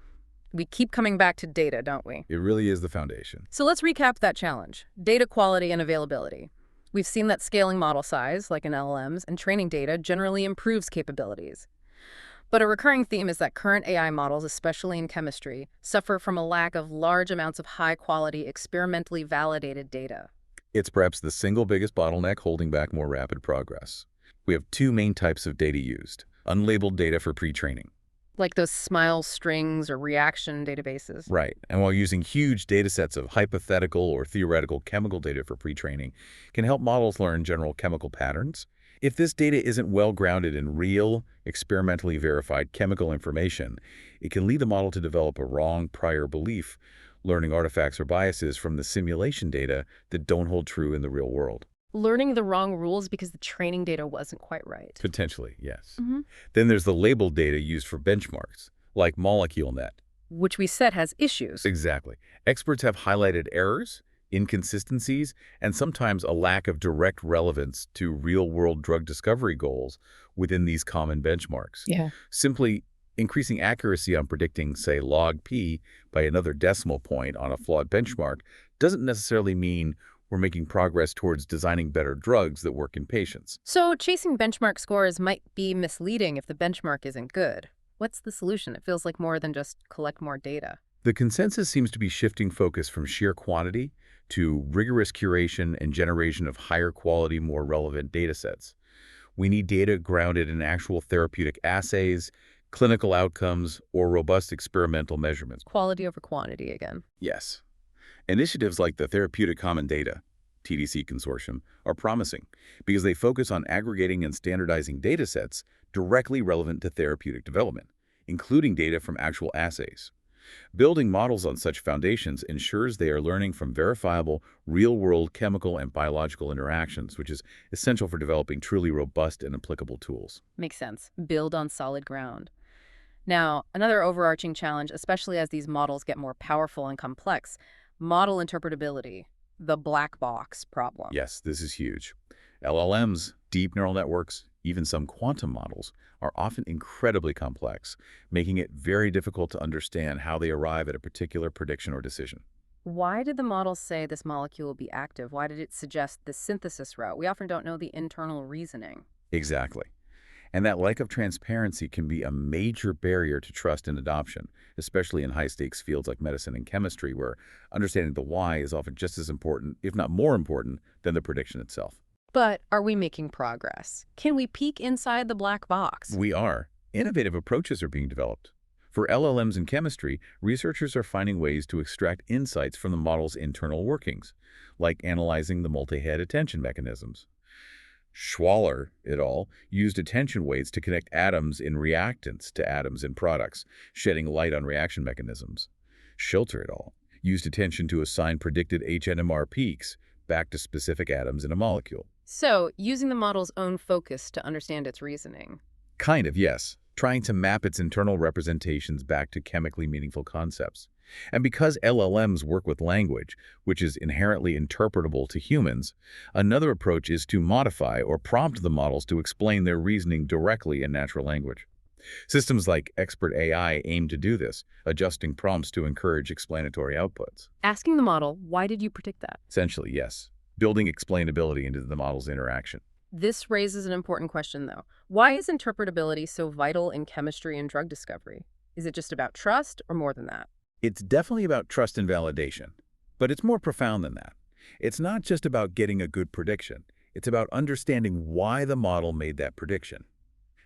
We keep coming back to data, don't we? It really is the foundation. So let's recap that challenge. Data quality and availability. We've seen that scaling model size, like in LLMs, and training data generally improves capabilities. But a recurring theme is that current AI models, especially in chemistry, suffer from a lack of large amounts of high-quality, experimentally validated data. It's perhaps the single biggest bottleneck holding back more rapid progress. We have two main types of data used: unlabeled data for pre-training. Like those SMILE strings or reaction databases. Right. And while using huge data sets of hypothetical or theoretical chemical data for pre-training can help models learn general chemical patterns, if this data isn't well grounded in real, experimentally verified chemical information, it can lead the model to develop a wrong prior belief, learning artifacts or biases from the simulation data that don't hold true in the real world. Learning the wrong rules because the training data wasn't quite right. Potentially, yes. Mm-hmm. Then there's the labeled data used for benchmarks, like MoleculeNet. Which we said has issues. Exactly. Experts have highlighted errors, inconsistencies, and sometimes a lack of direct relevance to real-world drug discovery goals within these common benchmarks. Yeah. Simply, Increasing accuracy on predicting, say, log p by another decimal point on a flawed benchmark doesn't necessarily mean we're making progress towards designing better drugs that work in patients. So chasing benchmark scores might be misleading if the benchmark isn't good. What's the solution? It feels like more than just collect more data. The consensus seems to be shifting focus from sheer quantity to rigorous curation and generation of higher quality, more relevant data sets. We need data grounded in actual therapeutic assays, clinical outcomes, or robust experimental measurements. Quality over quantity again. Yes. Initiatives like the Therapeutic Common Data (TDC) Consortium are promising because they focus on aggregating and standardizing data sets directly relevant to therapeutic development, including data from actual assays. Building models on such foundations ensures they are learning from verifiable, real-world chemical and biological interactions, which is essential for developing truly robust and applicable tools. Makes sense. Build on solid ground. Now, another overarching challenge, especially as these models get more powerful and complex, model interpretability, the black box problem. Yes, this is huge. LLMs, deep neural networks, even some quantum models, are often incredibly complex, making it very difficult to understand how they arrive at a particular prediction or decision. Why did the model say this molecule will be active? Why did it suggest the synthesis route? We often don't know the internal reasoning. Exactly. And that lack of transparency can be a major barrier to trust and adoption, especially in high-stakes fields like medicine and chemistry, where understanding the why is often just as important, if not more important, than the prediction itself. But are we making progress? Can we peek inside the black box? We are. Innovative approaches are being developed. For LLMs in chemistry, researchers are finding ways to extract insights from the model's internal workings, like analyzing the multi-head attention mechanisms. Schwaller et al. Used attention weights to connect atoms in reactants to atoms in products, shedding light on reaction mechanisms. Schilter et al. Used attention to assign predicted HNMR peaks back to specific atoms in a molecule. So, using the model's own focus to understand its reasoning. Kind of, yes. Trying to map its internal representations back to chemically meaningful concepts. And because LLMs work with language, which is inherently interpretable to humans, another approach is to modify or prompt the models to explain their reasoning directly in natural language. Systems like Expert AI aim to do this, adjusting prompts to encourage explanatory outputs. Asking the model, why did you predict that? Essentially, yes. Building explainability into the model's interaction. This raises an important question, though. Why is interpretability so vital in chemistry and drug discovery? Is it just about trust or more than that? It's definitely about trust and validation, but it's more profound than that. It's not just about getting a good prediction. It's about understanding why the model made that prediction.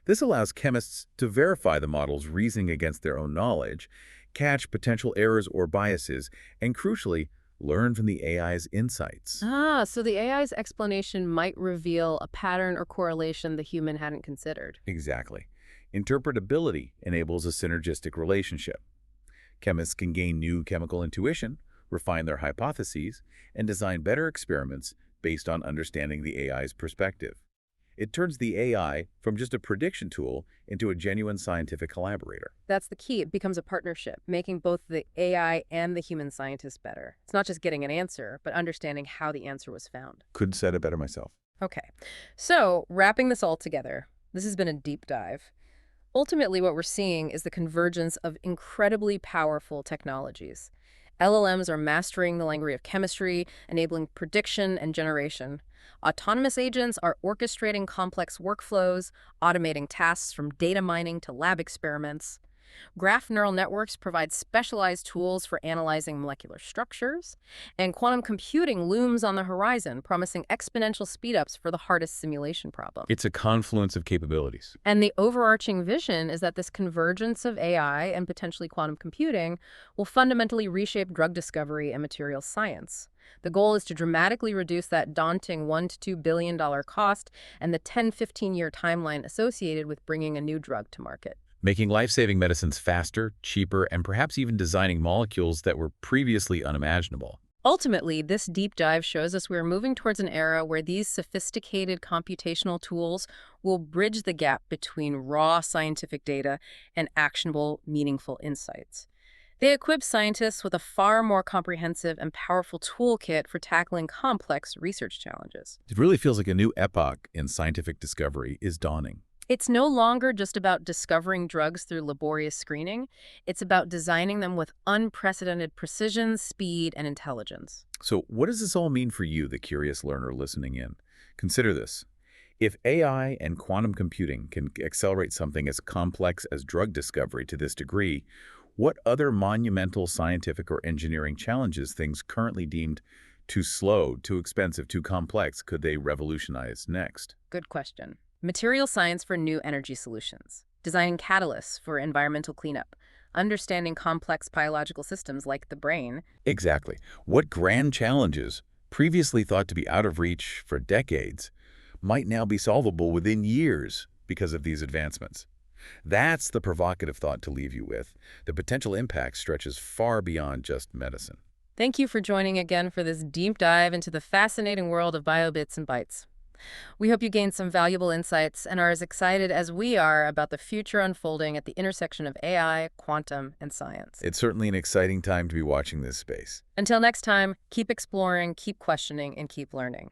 This allows chemists to verify the model's reasoning against their own knowledge, catch potential errors or biases, and crucially, learn from the AI's insights. So the AI's explanation might reveal a pattern or correlation the human hadn't considered. Exactly. Interpretability enables a synergistic relationship. Chemists can gain new chemical intuition, refine their hypotheses, and design better experiments based on understanding the AI's perspective. It turns the AI from just a prediction tool into a genuine scientific collaborator. That's the key. It becomes a partnership, making both the AI and the human scientist better. It's not just getting an answer, but understanding how the answer was found. Couldn't said it better myself. Okay, so wrapping this all together, this has been a deep dive. Ultimately, what we're seeing is the convergence of incredibly powerful technologies. LLMs are mastering the language of chemistry, enabling prediction and generation. Autonomous agents are orchestrating complex workflows, automating tasks from data mining to lab experiments. Graph neural networks provide specialized tools for analyzing molecular structures, and quantum computing looms on the horizon, promising exponential speedups for the hardest simulation problems. It's a confluence of capabilities. And the overarching vision is that this convergence of AI and potentially quantum computing will fundamentally reshape drug discovery and materials science. The goal is to dramatically reduce that daunting $1 to $2 billion cost and the 10-15-year timeline associated with bringing a new drug to market. Making life-saving medicines faster, cheaper, and perhaps even designing molecules that were previously unimaginable. Ultimately, this deep dive shows us we're moving towards an era where these sophisticated computational tools will bridge the gap between raw scientific data and actionable, meaningful insights. They equip scientists with a far more comprehensive and powerful toolkit for tackling complex research challenges. It really feels like a new epoch in scientific discovery is dawning. It's no longer just about discovering drugs through laborious screening. It's about designing them with unprecedented precision, speed, and intelligence. So what does this all mean for you, the curious learner listening in? Consider this. If AI and quantum computing can accelerate something as complex as drug discovery to this degree, what other monumental scientific or engineering challenges, things currently deemed too slow, too expensive, too complex, could they revolutionize next? Good question. Material science for new energy solutions, designing catalysts for environmental cleanup, understanding complex biological systems like the brain. Exactly. What grand challenges, previously thought to be out of reach for decades, might now be solvable within years because of these advancements? That's the provocative thought to leave you with. The potential impact stretches far beyond just medicine. Thank you for joining again for this deep dive into the fascinating world of BioBits and Bytes. We hope you gained some valuable insights and are as excited as we are about the future unfolding at the intersection of AI, quantum, and science. It's certainly an exciting time to be watching this space. Until next time, keep exploring, keep questioning, and keep learning.